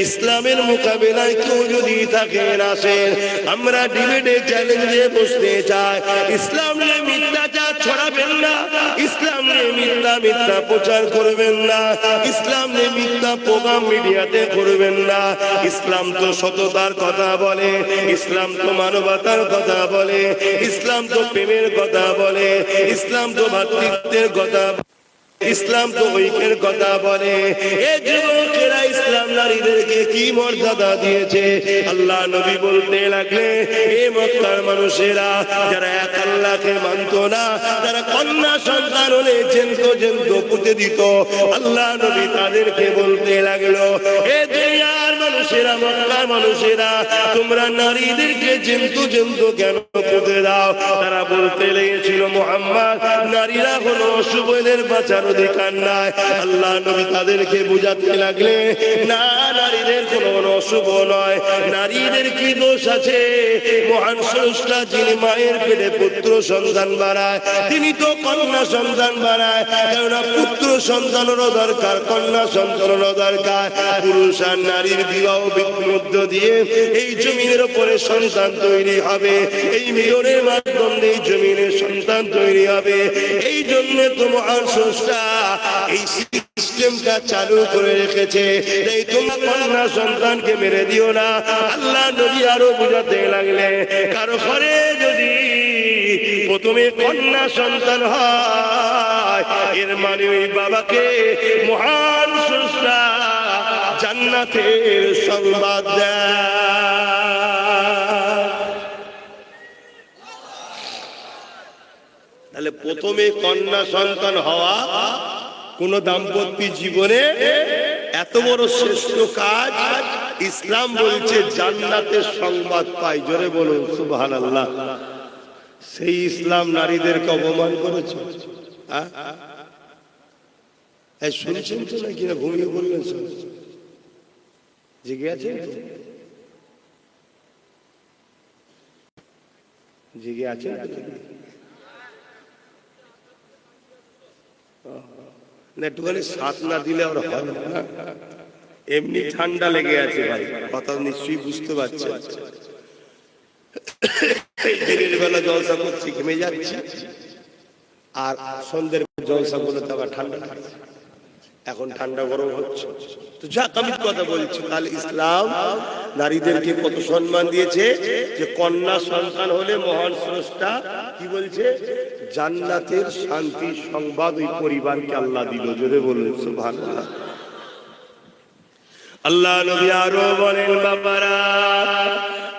ইসলামের মোকাবিলায় কেউ যদি থাকেন, আসেন আমরা ডিবেটে চ্যালেঞ্জে বসতে চাই। ইসলাম নিয়ে মিথ্যাচার ছড়াবেন না, ইসলাম নিয়ে মিথ্যা প্রচার করবেন না, ইসলাম নিয়ে মিথ্যা প্রোগ্রাম মিডিয়াতে করবেন না। ইসলাম তো সততার কথা বলে, ইসলাম তো মানবতার কথা বলে, ইসলাম তো প্রেমের কথা বলে, ইসলাম তো ভাতৃত্বের কথা, ইসলাম তো ঐক্যের কথা বলে। এই যুবকেরা ইসলাম নারীদেরকে কি মর্যাদা দিয়েছে। আল্লাহ নবী বলতে লাগলে, এ মক্কার মানুষেরা যারা এক আল্লাহকে মানত না, যারা কন্যা সন্তান হলে জেন্ত পুঁতে দিত, আল্লাহ নবী তাদেরকে বলতে লাগলো, এ দুনিয়ার মানুষেরা, মক্কার মানুষেরা, তোমরা নারীদেরকে জেন্ত কেন পুঁতে দাও? তারা বলতে লেগেছিল, মুহাম্মদ, নারীরা হলো অশুভদের বাঁচার অধিকার নাই। আল্লাহ নবী তাদেরকে বুঝাতে লাগলে, না, নারীদের কোনো অশুভ নয়, নারীদের কি দোষ আছে? মহান স্রষ্টা যিনি মায়ের পেটে পুত্র সন্তান বাড়ায়, তিনি তো কন্যা সন্তান বাড়ায়। কেননা পুত্র সন্তানেরও দরকার, কন্যা সন্তানেরও দরকার। পুরুষ আর নারীর বিবাহ মধ্য দিয়ে এই জমিনের উপরে সন্তান তৈরি হবে, এই মিলনের মাধ্যমে এই জমিনের সন্তান তৈরি হবে। এই জন্য তো মহান স্রষ্টা এই সিস্টেমটা চালু করে রেখেছে। তাই তোমরা কন্যা সন্তানকে মেরে দিও না। আল্লাহ নবী আরো বুঝাতে লাগলে, কারো ঘরে যদি প্রথমে কন্যা সন্তান হয়, এর মানে ওই বাবাকে মহান স্রষ্টা জান্নাতের সংবাদ দেয়। তাহলে প্রথমে কন্যা সন্তান হওয়া কোন দাম্পত্য জীবনে এত বড় শ্রেষ্ঠ কাজ, ইসলাম বলছে জান্নাতের সংবাদ পাই। জোরে বলুন সুবহানাল্লাহ। সেই ইসলাম নারীদেরকে অপমান করেছে। শুনছেন তো নাকি? না ঘুমিয়ে বললেন? জেগে আছেন? জেগে আছেন? না একটুখানি সাথ না দিলে আর হয় না। এমনি ঠান্ডা লেগে আছে ভাই, কথা নিশ্চয়ই বুঝতে পারছেন। দিনের বেলা জলসা করছি, ঘেমে যাচ্ছি, আর সন্ধ্যের জলসা করে তো আবার ঠান্ডা লাগছে। এখন ঠান্ডা গরম হচ্ছে। তো যাক, আমি কথা বলছি, তাহলে ইসলাম নারীদেরকে কত সম্মান দিয়েছে, যে কন্যা সন্তান হলে মহান স্রষ্টা কি বলছে? জান্নাতের শান্তি সংবাদ ওই পরিবারকে আল্লাহ দিল। জোরে বলুন সুবহানাল্লাহ। আল্লাহ নবী আরো বলেন, বাবারা,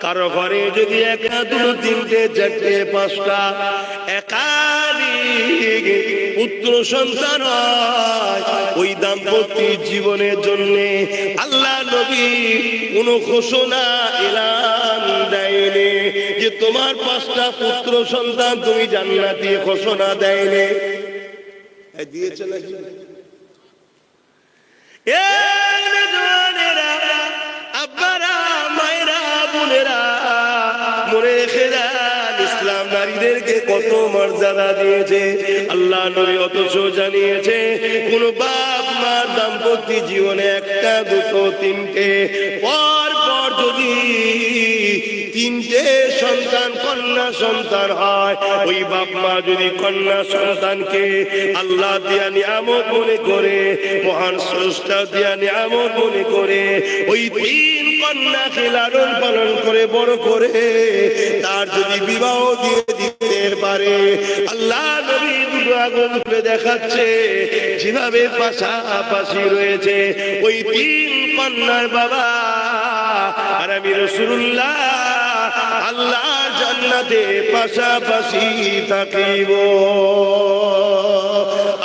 কারো ঘরে যদি একটা, দুটো, তিনটে, চারটে, পাঁচটা একাধিক পুত্র সন্তান হয়, ওই দাম্পত্য জীবনের জন্য আল্লাহ নবী কোন ঘোষণা এলান দেয়নি যে তোমার 5টা পুত্র সন্তান তুমি জান্নাতি, ঘোষণা দেয়নি। দিয়েছে নাকি? আব্বারা, মায়েরা, বোনেরা, মনে রেখে দেন, ইসলাম নারীদেরকে কত মর্যাদা দিয়েছে আল্লাহ নবী। অথচ জানিয়েছে কোন বাপ মার দাম্পত্য জীবনে একটা, দুটো, তিনটে, পর যদি 3টে সন্তান কন্যা সন্তান হয়, ওই বাপ মা যদি কন্যা সন্তানকে আল্লাহ দিয়া নিয়ামত মনে করে, মহান স্রষ্টা দিয়া নিয়ামত মনে করে, ওই 3 কন্যাকে লালন পালন করে বড় করে, তার যদি বিবাহ দিয়ে দিতে পারে। আল্লাহ নবী দুটো আগুন খুলে দেখাচ্ছে যেভাবে পাশাপাশি রয়েছে ওই তিন কন্যার বাবা আর আমি রাসূলুল্লাহ আল্লাহর জান্নাতে পাশাপাশি থাকিব।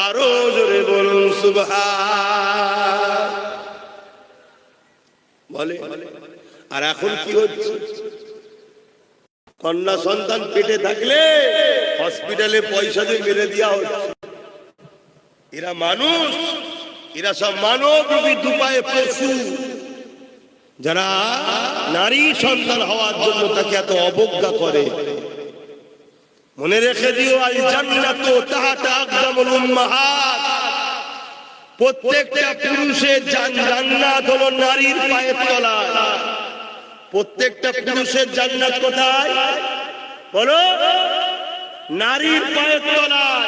আরো জোরে বলুন সুবহান। বলে আর এখন কি হচ্ছে, কন্যা সন্তান পেটে থাকলে হসপিটালে পয়সা দিয়ে মেরে দেওয়া হচ্ছে। এরা মানুষ, এরা সব মানবরূপী দুপায়ে পশু, যারা নারী সন্তান হওয়ার জন্য তাকে এত অবজ্ঞা করে। মনে রেখে দিও, আল জান্নাতু তাহতা আকদামুল উম্মাহাত। প্রত্যেকটা পুরুষের জান্নাত হলো নারীর পায়ের তলায়। প্রত্যেকটা পুরুষের জান্নাত কোথায় বলো? নারীর পায়ের তলায়।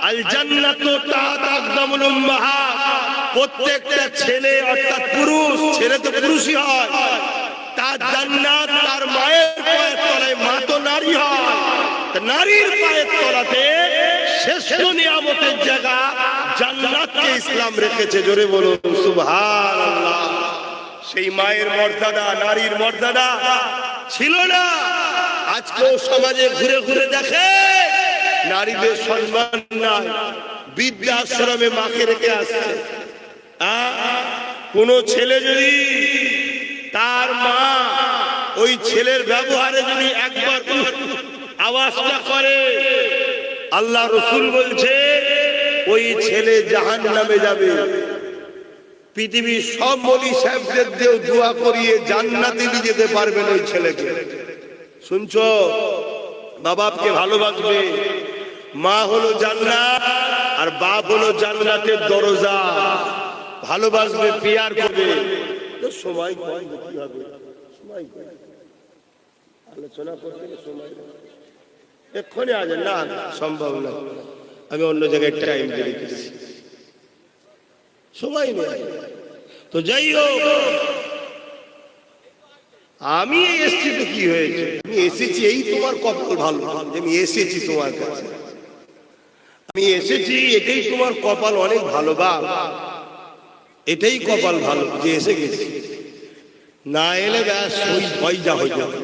আল জান্নাতু তাহতা আকদামুল উম্মাহাত। প্রত্যেকটা ছেলে অর্থাৎ পুরুষ, ছেলে তো পুরুষই হয়, তার জান্নাত তার মায়ের পায়ের তলায়। মা তো নারী হয়, নারীর পায়ের তলাতে শ্রেষ্ঠ নিয়ামতের জায়গা জান্নাতকে ইসলাম রেখেছে। জোরে বলুন সুবহানাল্লাহ। সেই মায়ের মর্যাদা, নারীর মর্যাদা ছিল না। আজকেও সমাজে ঘুরে ঘুরে দেখে নারীদের সম্মান নাই। বৃদ্ধাশ্রমে মাকে রেখে আসছে। কোন ছেলে যদি তার মা ওই ছেলের ব্যবহারে যদি একবার আওয়াজটা করে, আল্লাহ রসুল বলছে ওই ছেলে জাহান্নামে যাবে। পৃথিবীর সব মলি সাহেবদের দিয়েও দোয়া করিয়ে জান্নাতে নিয়ে যেতে পারবেন ওই ছেলেকে। শুনছো? মা বাপকে ভালোবাসবে। মা হলো জান্নাত আর বাপ হলো জান্নাতের দরজা। ভালোবাসবে, পিয়ার করবে। তো সময় কম কি হবে, সময় কম, আলোচনা করতে সময় এক্ষুনি আজ না, সম্ভব না। আমি অন্য জায়গায় টাইম দিয়ে রেখেছি, সময় নেই। তো যাই হোক, আমি এসেছি তো কি হয়েছে? আমি এসেছি, এই তোমার কপাল ভালো, আমি এসেছি তোমার কাছে। আমি এসেছি, এটাই তোমার কপাল অনেক ভালো। বাপ, এটাই কপাল ভালো যে এসে গেছি। না এলে ব্যাস হয়ে যা হয়ে যাবে।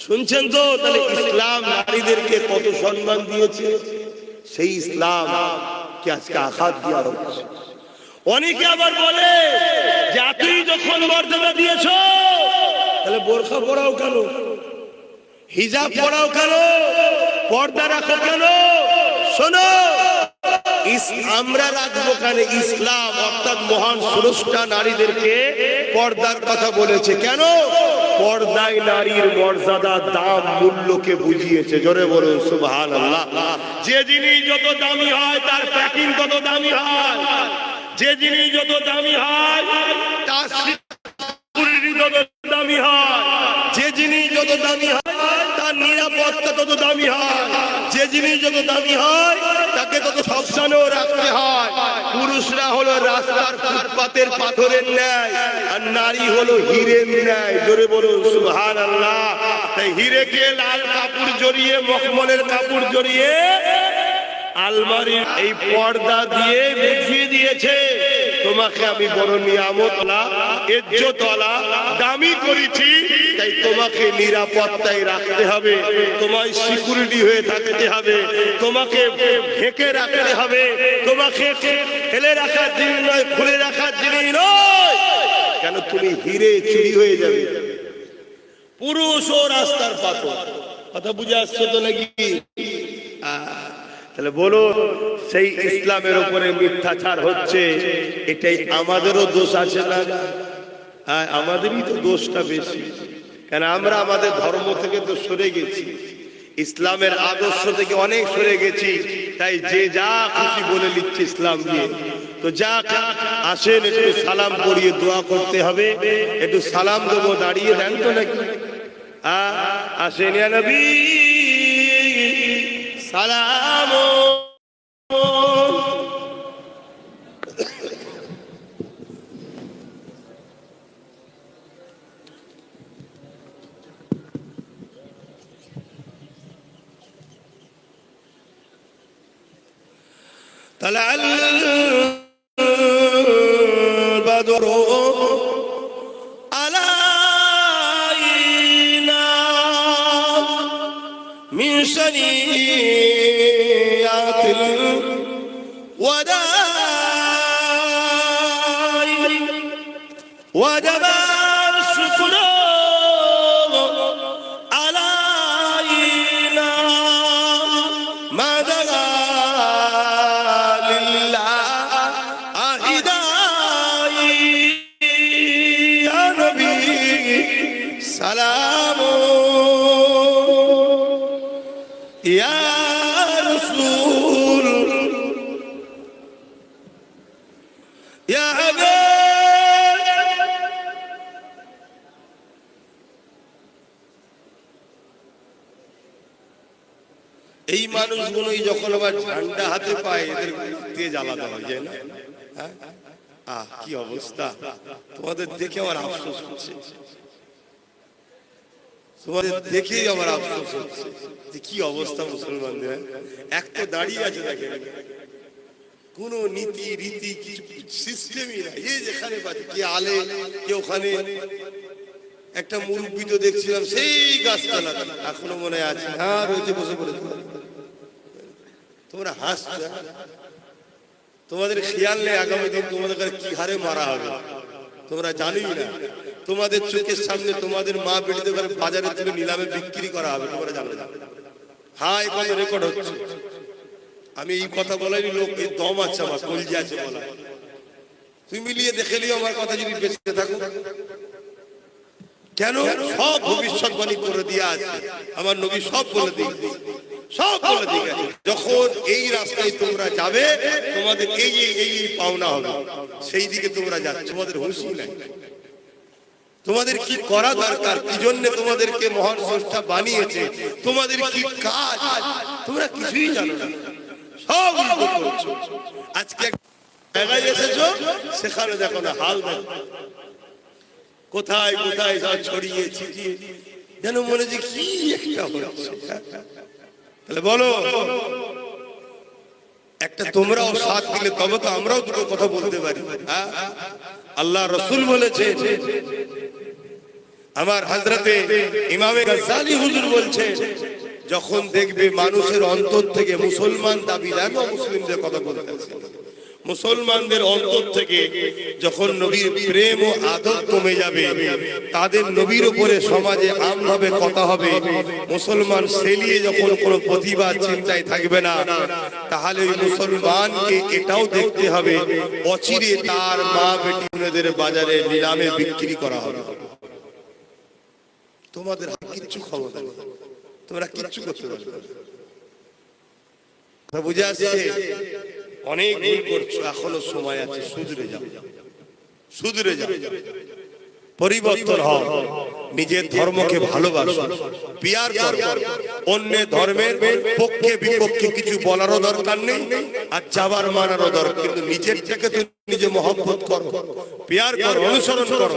শুনছেন তো? তাহলে ইসলাম নারীদেরকে কত সম্মান দিয়েছে। সেই ইসলাম কে আজকে আঘাত দেওয়া হচ্ছে। অনেকে আবার বলে যে এতই যখন মর্যাদা দিয়েছ তাহলে বোরখা পরাও কেন, হিজাব পরাও কেন, পর্দা রাখো কেন? শোনো, আমরা রাখবো কেন? ইসলাম অর্থাৎ মহান স্রষ্টা নারীদেরকে পর্দার কথা বলেছে। কেন? পর্দায় নারীর মর্যাদা, দাম, মূল্যকে বুঝিয়েছে। জোরে বলুন সুবহানাল্লাহ। যে জিনিস যত দামি হয় তার প্যাকিং তত দামি হয়। যে জিনিস যত দামি হয় তার সিকিউরিটি তত দামি হয়। যে জিনিস যত দামি হয় তার নিরাপত্তা তত দামি হয়। যে জিনিস যত দামি হয় তাকে তত সাবধানেও রাখতে হয়। পুরুষরা হলো রাস্তার ফুটপাতের পাথরের ন্যায়, আর নারী হলো হীরের ন্যায়। জোরে বলুন সুবহানাল্লাহ। তাই হীরেকে লাল কাপড় জড়িয়ে, মখমলের কাপড় জড়িয়ে আলমারির এই পর্দা দিয়ে বুঝিয়ে দিয়েছে তোমাকে আমি বড় নিয়ামতওয়ালা, ইজ্জতওয়ালা, দামি করেছি। তাই তোমাকে নিরাপত্তায় রাখতে হবে, তোমায় সিকিউরিটি হয়ে থাকতে হবে, তোমাকে ঢেকে রাখতে হবে, তোমাকে ফেলে রাখার জিনিস নয়, খুলে রাখার জিনিস নয়। কেন? তুমি হিরে চুরি হয়ে যাবে। পুরুষ ও রাস্তার পাথর। কথা বুঝে আসছো তো নাকি? তাহলে বলো, সেই ইসলামের উপরে মিথ্যাচার হচ্ছে, এটাই আমাদেরও দোষ আছে না? আমাদেরই তো দোষটা বেশি। কেন? আমরা আমাদের ধর্ম থেকে তো সরে গেছি, ইসলামের আদর্শ থেকে অনেক সরে গেছি। তাই যে যা খুশি বলে লিখছে ইসলাম দিয়ে। তো যা আসেন, একটু সালাম পড়িয়ে দোয়া করতে হবে। একটু সালাম দেবো, দাঁড়িয়ে দেন তো নাকি? আসেন ইয়া নবী সালাম। طلع البدر علينا من ثنيات الوداع وجب الشكر علينا ما دعا لله أهداي يا نبي سلام يا رسول يا حبيب এই মানুষগুলোই যখন আবার ঝান্ডা হাতে পায় এদের দিয়ে জ্বালাতে হয় যায় না? কি অবস্থা! তোমাদের দেখে আমার আফসোস হচ্ছে, তোমাদের দেখেই আমার আফসোস হচ্ছে যে কি অবস্থা মুসলমানদের। এক তো দাঁড়িয়ে আছে দেখেন, কোন নীতি রীতি কিছু সিস্টেমই নাই। এই যেখানে পাচ্ছি কে আলে কে ওখানে। একটা মুরব্বি তো দেখছিলাম সেই গাছতলা, এখনো মনে আছে, হ্যাঁ রয়েছে, বসে পড়েছে। তোমরা হাসছো, তোমাদের খেয়াল নেই আগামী দিন তোমাদের কি হারে মারা হবে তোমরা জানোই না। তোমাদের চোখের সামনে তোমাদের মা বেটিতে করে বাজারের থেকে নিলামে বিক্রি করা হবে, তোমরা জানো না। হ্যাঁ, এই কথা রেকর্ড হচ্ছে। আমি এই কথা বলাই লোক এই দম আছে, আমার কলজি আছে বলা। তুমি মিলিয়ে দেখে নিও আমার কথা যদি বেঁচে থাকো। কেন? সব ভবিষ্যৎবাণী করে দিয়ে আছে আমার নবী, সব বলে দিয়েছে, সব বলে দিয়ে গেছে। যখন এই রাস্তায় তোমরা যাবে তোমাদের এই এই পাওনা হবে, সেই দিকে তোমরা যাচ্ছ, তোমাদের হুঁশই নাই। তোমাদের কি করা দরকার, কি জন্য তোমাদেরকে মহান স্রষ্টা বানিয়েছে, তোমাদের কি কাজ, তোমরা কিছুই জানো না, সব উল্টো করছো। আজকে জায়গায় এসেছো, সেখানে দেখো না হাল দেখো, কোথায় কোথায় সব ছড়িয়ে ছিটিয়ে, যেন মনে যে কি একটা হচ্ছে। তাহলে বলো, একটা তোমরাও সাথ দিলে তবে তো আমরাও দুটো কথা বলতে পারি। আল্লাহ রসুল বলেছে, আমার হযরতে ইমামে গাজ্জালি হুজুর বলছে, যখন দেখবে মানুষের অন্তর থেকে মুসলমান দাবিদার, মুসলিমদের কথা বলতে আছে, মুসলমানদের অন্তর থেকে যখন নবীর প্রেম ও আদর কমে যাবে, তাদের নবীর উপরে সমাজে আমভাবে কথা হবে, মুসলমান সেলিয়ে যখন কোনো প্রতিবাদ চিন্তায় থাকবে না, তাহলে ওই মুসলমানকে এটাও দেখতে হবে অচিরে তার মা বেটিদের বাজারে নিলামে বিক্রি করা হবে। তোমাদের কিচ্ছু ক্ষমতা নেই, তোমরা কিচ্ছু করতে পারবে না। বুঝে আসছে? অনেক ভুল করছো, এখনো সময় আছে, শুধরে যাও, শুধরে যাও, পরিবর্তন হও, নিজের ধর্মকে ভালোবাসো, পিয়ার করো, অন্য ধর্মের পক্ষে বিপক্ষে কিছু বলারও দরকার নেই, আর যাবার মানারও দরকার, কিন্তু নিজের থেকে তো নিজে মহব্বত করো, পিয়ার করো, অনুসরণ করো।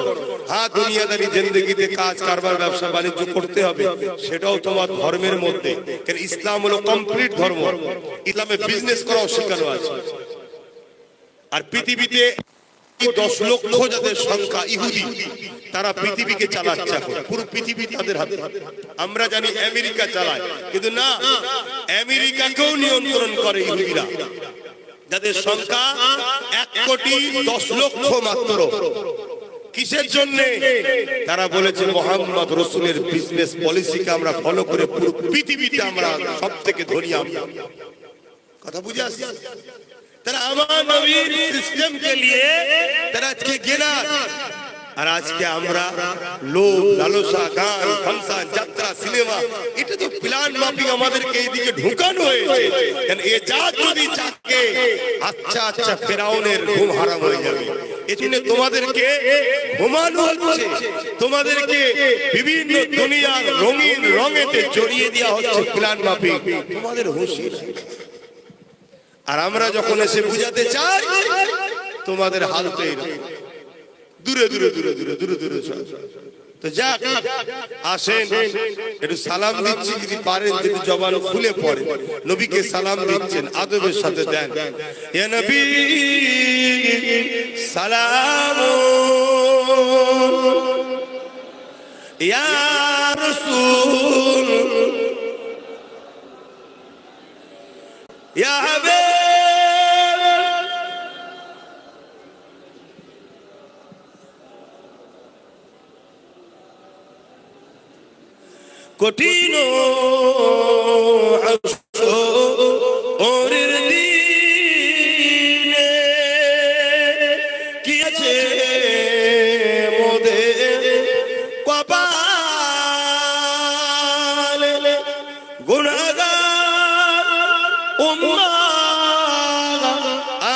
হ্যাঁ, দুনিয়াদারি জিন্দেগিতে কাজ কারবার ব্যবসা বাণিজ্য করতে হবে, সেটাও তোমার ধর্মের মধ্যে, কারণ ইসলাম হলো কমপ্লিট ধর্ম। ইসলামে বিজনেস করাও শেখানো আছে। আর পৃথিবীতে 10 লক্ষ যাদের সংখ্যা ইহুদি, তারা পৃথিবীকে চালাচ্ছে এখন, পুরো পৃথিবী তাদের হাতে। আমরা জানি আমেরিকা চালায়, কিন্তু না, আমেরিকাকেও নিয়ন্ত্রণ করে ইহুদিরা, যাদের সংখ্যা 1,10,00,000 মাত্র। কিসের জন্য? তারা বলেছে মুহাম্মদ রাসূলের বিজনেস পলিসিকে আমরা ফলো করে পুরো পৃথিবীতে আমরা সবথেকে ধনী। কথা বুঝে আসছে? তারা আমার নবীর সিস্টেমকে নিয়ে তারা আজকে গেলা। আর আজকে আমরা লোভ, লালসা, গান, ফাংশন, যাত্রা, সিনেমা, এটা তো প্ল্যান মাফিক আমাদেরকে এইদিকে ঢুকানো হয়েছে। কারণ এ জাত যদি চাকে, আচ্ছা আচ্ছা ফেরাউনের ঘুম হারাম হয়ে যাবে। এজন্য তোমাদেরকে ঘুমানো হচ্ছে, তোমাদেরকে বিভিন্ন দুনিয়ার রঙিন রঙেতে জড়িয়ে দেওয়া হচ্ছে প্ল্যান মাফিক, তোমাদের হুঁশি নাই। আর আমরা যখন এসে বুঝাতে চাই, তোমাদের হাল তো এরকম, দূরে দূরে দূরে দূরে দূরে দূরে তো যাক, আসেন একটু সালাম দিচ্ছি, যদি পারেন যদি জবান খুলে পড়ে নবীকে সালাম দিচ্ছেন, আদবের সাথে দেন। ইয়া নবী সালাম, ইয়া রাসূল, ইয়া হাবিব, কঠিন হাসরের দিনে কি আছে মোদের কপালে, গুনাহগার উম্মাহ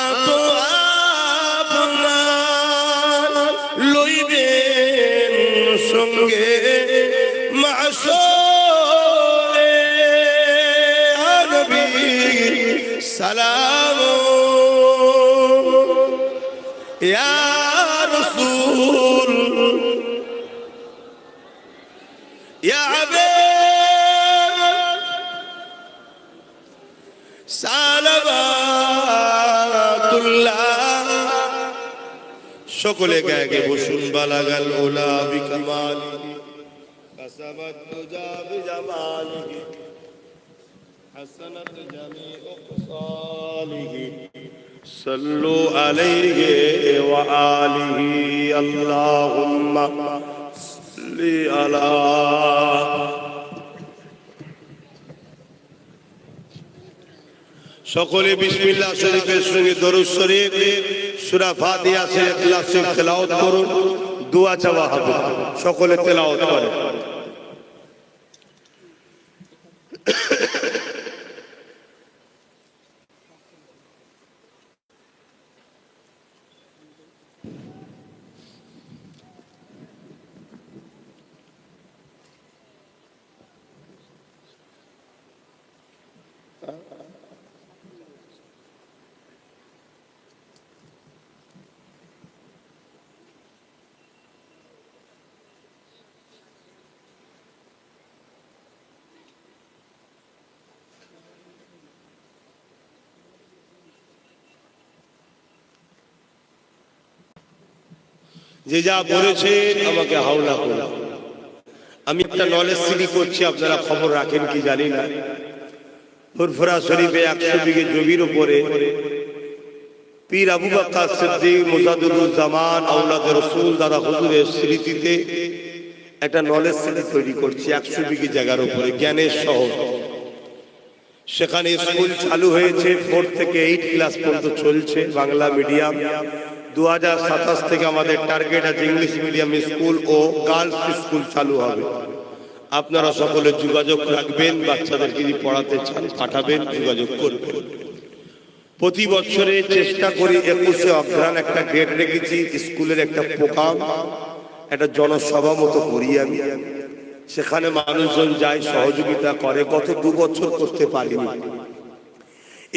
আত আপনার লইবেন সঙ্গে মাশরে। নবী সালাম, ইয়া রাসূল, ইয়া হাবিব, সালাওয়াতুল্লাহ। সকলে গায়ে গে বসুন। বালাগাল উলা বিকামালি, কাসাবাত তুজা বিজামালিহি, হাসানাত জামিউ খাসালিহি, সাল্লু আলাইহি ওয়া আলিহি, আল্লাহুম্মা সাল্লি আলা। সকলে বিসমিল্লাহ শরীফের সঙ্গে দরুদ শরীফ, সূরা ফাতিহা থেকে ইখলাস শরীফ তেলাওয়াত করুন, দোয়া চাওয়া হবে। সকলে তেলাওয়াত করেন। যে যা বলেছেন আমাকে হাওলা করুন। আমি একটা নলেজ সিডি করছি, আপনারা খবর রাখেন কি জানি না। ফুরফুরা শরীফে 100 বিঘে জমির উপরে পীর আবু বকর সিদ্দিক মুজাদ্দিদুজ্জামান আওলাদ রাসূল দাদা হুজুরের স্মৃতিতে একটা নলেজ সিডি তৈরি করছি 100 বিঘে জায়গার উপরে, জ্ঞানের শহর। সেখানে স্কুল চালু হয়েছে, 4 থেকে 8 ক্লাস পর্যন্ত চলছে, বাংলা মিডিয়াম। 2027 থেকে আমাদের টার্গেট আছে ইংলিশ মিডিয়াম স্কুল ও গার্লস স্কুল চালু হবে। আপনারা সকলে যোগাযোগ রাখবেন, বাচ্চাদেরকে যদি পড়াতে চান পাঠাবেন, যোগাযোগ করবেন। প্রতি বছরে চেষ্টা করি 21শে অগ্রহায়ণ একটা ডেট রেখেছি, স্কুলের একটা প্রোগ্রাম, একটা জনসভা মতো করি আমি। সেখানে মানুষজন যায়, সহযোগিতা করে। গত 2 বছর করতে পারিনি,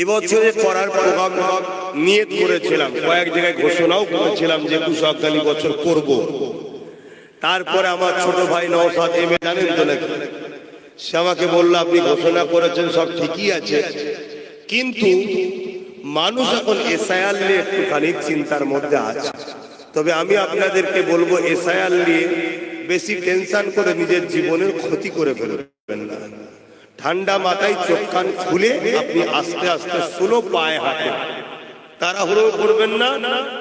এবছরে করার প্রোগ্রাম নিয়ত করেছিলাম, কয়েক জায়গায় ঘোষণাও করেছিলাম যে 21 অগ্রহায়ণ বছর করব। তারপরে আমার ছোট ভাই নওশাদ এমএ জানেন তো নাকি, সে আমাকে বলল আপনি ঘোষণা করেছেন সব ঠিকই আছে, কিন্তু মানুষ এখন এসআইআর নিয়ে একটুখানি চিন্তার মধ্যে আছে। তবে আমি আপনাদেরকে বলবো এসআইআর নিয়ে বেশি টেনশন করে নিজের জীবনের ক্ষতি করে ফেলবেন না। ঠান্ডা মাথায় চোখ কান খুলে আপনি আস্তে আস্তে স্লো পায়ে হাঁটেন, তাড়াহুড়ো করবেন না,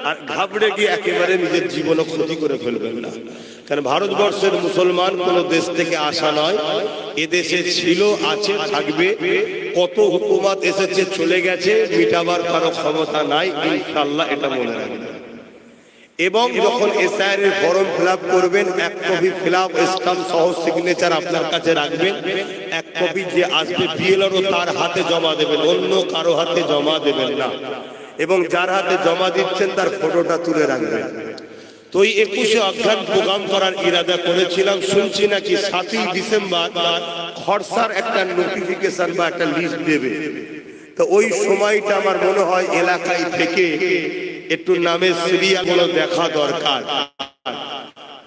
আর ঘাবড়ে গিয়ে একেবারে নিজের জীবনও ক্ষতি করে ফেলবেন না। কারণ ভারতবর্ষের মুসলমান কোন দেশ থেকে আসা নয়, এদেশে ছিল, আছে, থাকবে। কত হুকুমত এসেছে চলে গেছে, মিটাবার কারো ক্ষমতা নাই, ইনশাআল্লাহ এটা মনে রাখবেন। এবং যখন এসআইআর এর ফর্ম ফিলআপ করবেন, 1 কপি ফিলআপ স্ট্যাম্প সহ সিগনেচার আপনার কাছে রাখবেন। 1 কপি যে আসবে বিএলআরও তার হাতে জমা দেবেন, অন্য কারো হাতে জমা দেবেন না। এবং যার হাতে জমা দিচ্ছেন তার ফটোটা তুলে রাখবেন। তো এই 21শে অগ্রহায়ণ প্রোগ্রাম করার ইরাদা করেছিলাম। শুনছি নাকি 7ই ডিসেম্বর খরসার একটা নোটিফিকেশন বা একটা লিস্ট দেবে। তো ওই সময়টা আমার মনে হয় এলাকায় থেকে একটু নামের সিরিয়ালগুলো দেখা দরকার।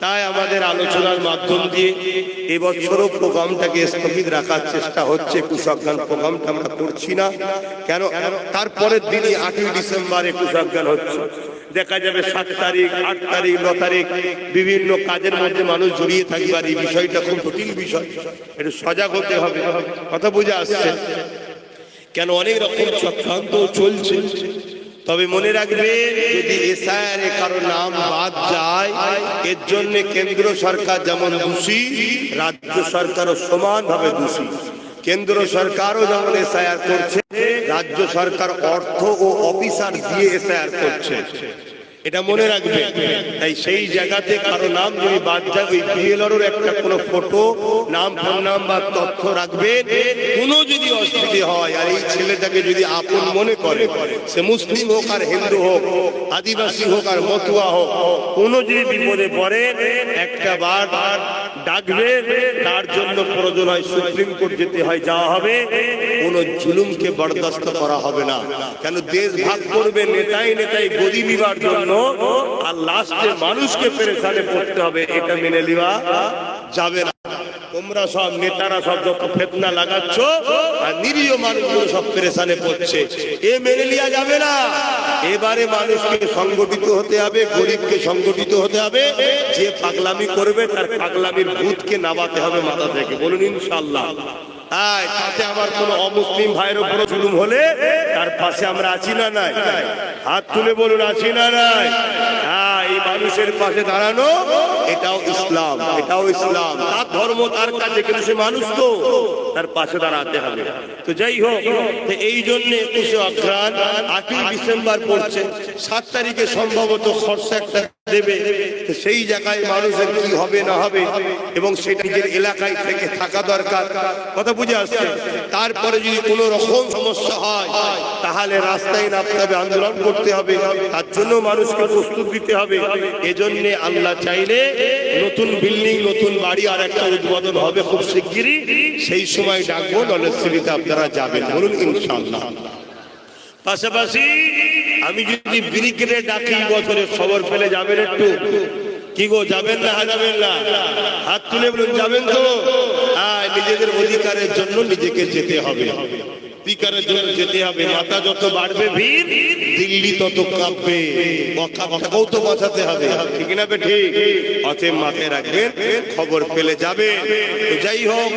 তাই আমাদের আলোচনার মাধ্যম দিয়ে এবছরও প্রোগ্রামটাকে স্থগিত রাখার চেষ্টা হচ্ছে। কুশজ্ঞান প্রোগ্রামটা আমরা করছি না কেন, তারপরের দিনই 8ই ডিসেম্বরে কুশজ্ঞান হচ্ছে। দেখা যাবে 7 তারিখ, 8 তারিখ, 9 তারিখ বিভিন্ন কাজের মধ্যে মানুষ জড়িয়ে থাকবে। আর এই বিষয়টা খুব জটিল বিষয়, একটু সজাগ হতে হবে। কথা বুঝে আসছে? কেন অনেক রকম চক্রান্ত চলছে। তবে মনে রাখবেন, যদি এসআইআর কারো নাম বাদ যায়, এর জন্য কেন্দ্র সরকার যেমন দোষী, রাজ্য সরকারও সমানভাবে দোষী। কেন্দ্র সরকারও যেমন এসআইআর করছে, রাজ্য সরকার অর্থ ও অফিসার দিয়ে এসআইআর করছে, এটা মনে রাখবে। তাই সেই জায়গাতে কারো নাম যদি বাদ যায়, ওই বিএলআর একটা কোনো ফটো, নাম, ফোন নাম্বার, তথ্য রাখবেন। কোনো যদি অসুবিধা হয় আর এই ছেলেটাকে যদি আপন মনে করে, সে মুসলিম হোক আর হিন্দু হোক, আদিবাসী হোক আর মতুয়া হোক, কোনো যদি বিপদে পড়ে একটা বার ডাকবেন। তার জন্য প্রয়োজন হয় সুপ্রিম কোর্ট যেতে হয়, যাওয়া হবে। কোন জুলুমকে বরদাস্ত করা হবে না। কেন দেশ ভাগ করবে নেতাই নেতাই গদি নিবার জন্য, আর লাস্টে মানুষকে পেরেশানে পড়তে হবে, এটা মেনে নেওয়া যাবে না। তোমরা সব নেতারা সব যত ফেতনা লাগাচ্ছ আর নিরীহ মানুষগুলো সব পেরেশানে পড়ছে, এ মেনে নেওয়া যাবে না। এবারে মানুষকে সংগঠিত হতে হবে, গরিবকে সংগঠিত হতে হবে। যে পাগলামি করবে তার পাগলামির ভূতকে নামাতে হবে মাথা থেকে। বলুন ইনশাআল্লাহ। তাতে আমার কোন অমুসলিম ভাইয়ের উপর জুলুম হলে তার পাশে আমরা আছি না নাই? হাত তুলে বলুন, আছি না নাই? এই মানুষের পাশে দাঁড়ানো এটাও ইসলাম, এটাও ইসলাম। তার ধর্ম তার কাছে, কিন্তু সে মানুষ তো, তার পাশে দাঁড়াতে হবে। তো যাই হোক, এই জন্য 21শে অঘ্রাণ 8ই ডিসেম্বর পড়ছে। 7 তারিখে সম্ভবত খরচা একটা দেবে। সেই জায়গায় মানুষের কি হবে না হবে, এবং সেটা নিজের এলাকায় থেকে থাকা দরকার। কথা বুঝে আসছে? তারপরে যদি কোনো রকম সমস্যা হয়, তাহলে রাস্তায় নামতে হবে, আন্দোলন করতে হবে। তার জন্য মানুষকে প্রস্তুত দিতে হবে। এজন্য আল্লাহ চাইলে নতুন বিল্ডিং, নতুন বাড়ি আর একটা উদ্বোধন হবে খুব শিগগিরই। সেই সময় ডাকবো, নলেজশরীতে আপনারা যাবেন। বলুন ইনশাআল্লাহ। পাশাপাশি আমি যদি ব্রিগেডে ডাকি বছরের খবর পেলে যাবেন একটু? কি গো, যাবেন না? যাবেন না? হাত তুলে বলুন, যাবেন তো? নিজেদের অধিকারের জন্য নিজেকে যেতে হবে, অধিকারের জন্য যেতে হবে। মাথা যত বাড়বে ভিড়, দিল্লি তত কাঁপবে। কথাও তো বাঁচাতে হবে, ঠিক না? ঠিক। অতএব মাথায় রাখবেন, খবর পেলে যাবে। যাই হোক,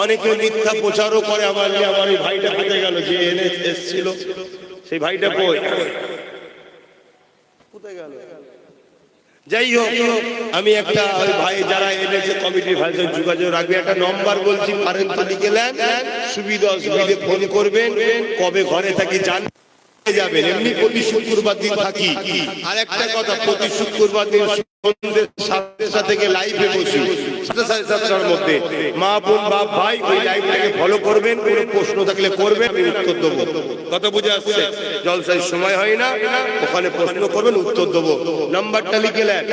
অনেকে মিথ্যা প্রচারও করে। আমার ওই ভাইটা কোথায় গেল যে এনে এসেছিল? সেই ভাইটা কোথায় গেল? যাই হোক, আমি একটা ওই ভাই যারা এনেছে কমিটির ভাই যোগাযোগ রাখবে। একটা নম্বর বলছি, পারেন তো লিখে নেন, সুবিধা অসুবিধে ফোন করবেন। কবে ঘরে থাকি জান যাবেন। এমনি প্রতি শুক্রবার দিন থাকি। আর একটা কথা, প্রতি শুক্রবার দিন সন্ধ্যে 7টা থেকে লাইভে বসি, 7:30টার মধ্যে। মা, বোন, বাপ, ভাই ওই লাইভটাকে ফলো করবেন। কোনো প্রশ্ন থাকলে করবেন, আমি উত্তর দেবো। কথা বুঝে আসছে? জলসায় সময় হয় না, ওখানে প্রশ্ন করবেন, উত্তর দেবো। নাম্বারটা লিখে নেন,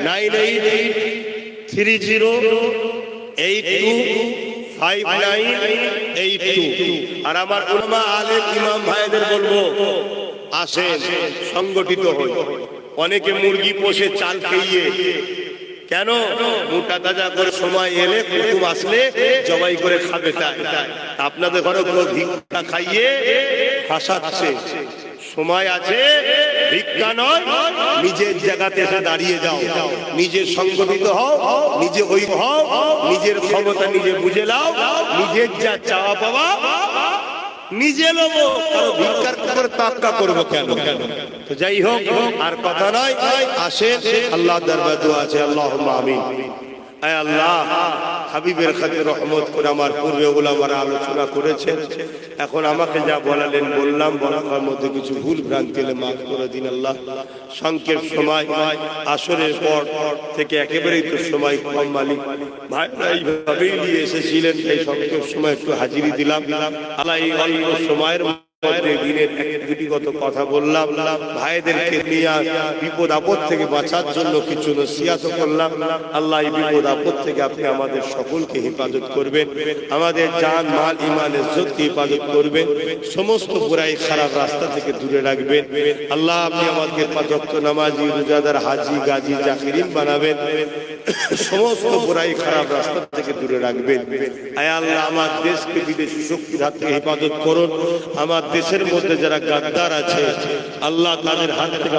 9830825982। আর আমার উলামা আলেম ইমাম ভাইদের বলবো, আসেন, সংগঠিত হই। অনেকে মুরগি পোষে চাল খাইয়ে, কেন? মোটা তাজা করে সময় এলে, কুটুম আসলে জবাই করে খাবে। তাই আপনাদের ঘরে কোনো ভিক্ষা খাইয়ে হাসাচ্ছে। সময় আছে, ভিক্ষা নয়, নিজের জায়গাতে এসে দাঁড়িয়ে যাও। নিজে সংগঠিত হও, নিজে ওই হও, নিজের ক্ষমতা নিজে বুঝে নাও। নিজের যা চাওয়া পাওয়া নিজে নেবো, ভিক্ষার করে তাক্কা করবো কেন? তো যাই হোক, আর কথা নয়, আসেন, আল্লাহ দরবার দোয়া আছে। আল্লাহুম্মা আমিন। আয় আল্লাহ, হাবিবের খাতে রহমত করে আমার পূর্বে ওলামারা আলোচনা করেছেন। এখন আমাকে যা বলালেন বললাম, বলার মধ্যে কিছু ভুল ভ্রান্তি হলে মাফ করে দিন আল্লাহ। সংক্ষেপ সময়, আসরের পর থেকে একেবারেই তো সময় কম। মালিক ভাইরা এইভাবেই নিয়ে এসেছিলেন, এই সংক্ষেপ সময় একটু হাজিরি দিলাম। আল্লাহ এই অল্প সময়ের দিনের একটিগত কথা বললাম, ভাইদেরকে নিয়ে বিপদ আপদ থেকে বাঁচার জন্য কিছু নসিহত করলাম। আল্লাহ এই বিপদ আপদ থেকে আপনি আমাদের সকলকে হেফাজত করবেন, আমাদের জান মাল ইমান ইজ্জতকে হেফাজত করবেন, সমস্ত বুরাই খারাপ রাস্তা থেকে দূরে রাখবেন। আল্লাহ আপনি আমাদেরকে পাঁচ ওয়াক্ত নামাজি, রোজাদার, হাজি, গাজী, জাকিরিন বানাবেন, সমস্ত বুরাই খারাপ রাস্তা থেকে দূরে রাখবেন। আয় আল্লাহ আমার দেশকে বিদেশি শক্তির হাত থেকে হেফাজত করুন। আমার দেশের মধ্যে যারা গাদ্দার আছে আল্লাহ তাদের হাত থেকে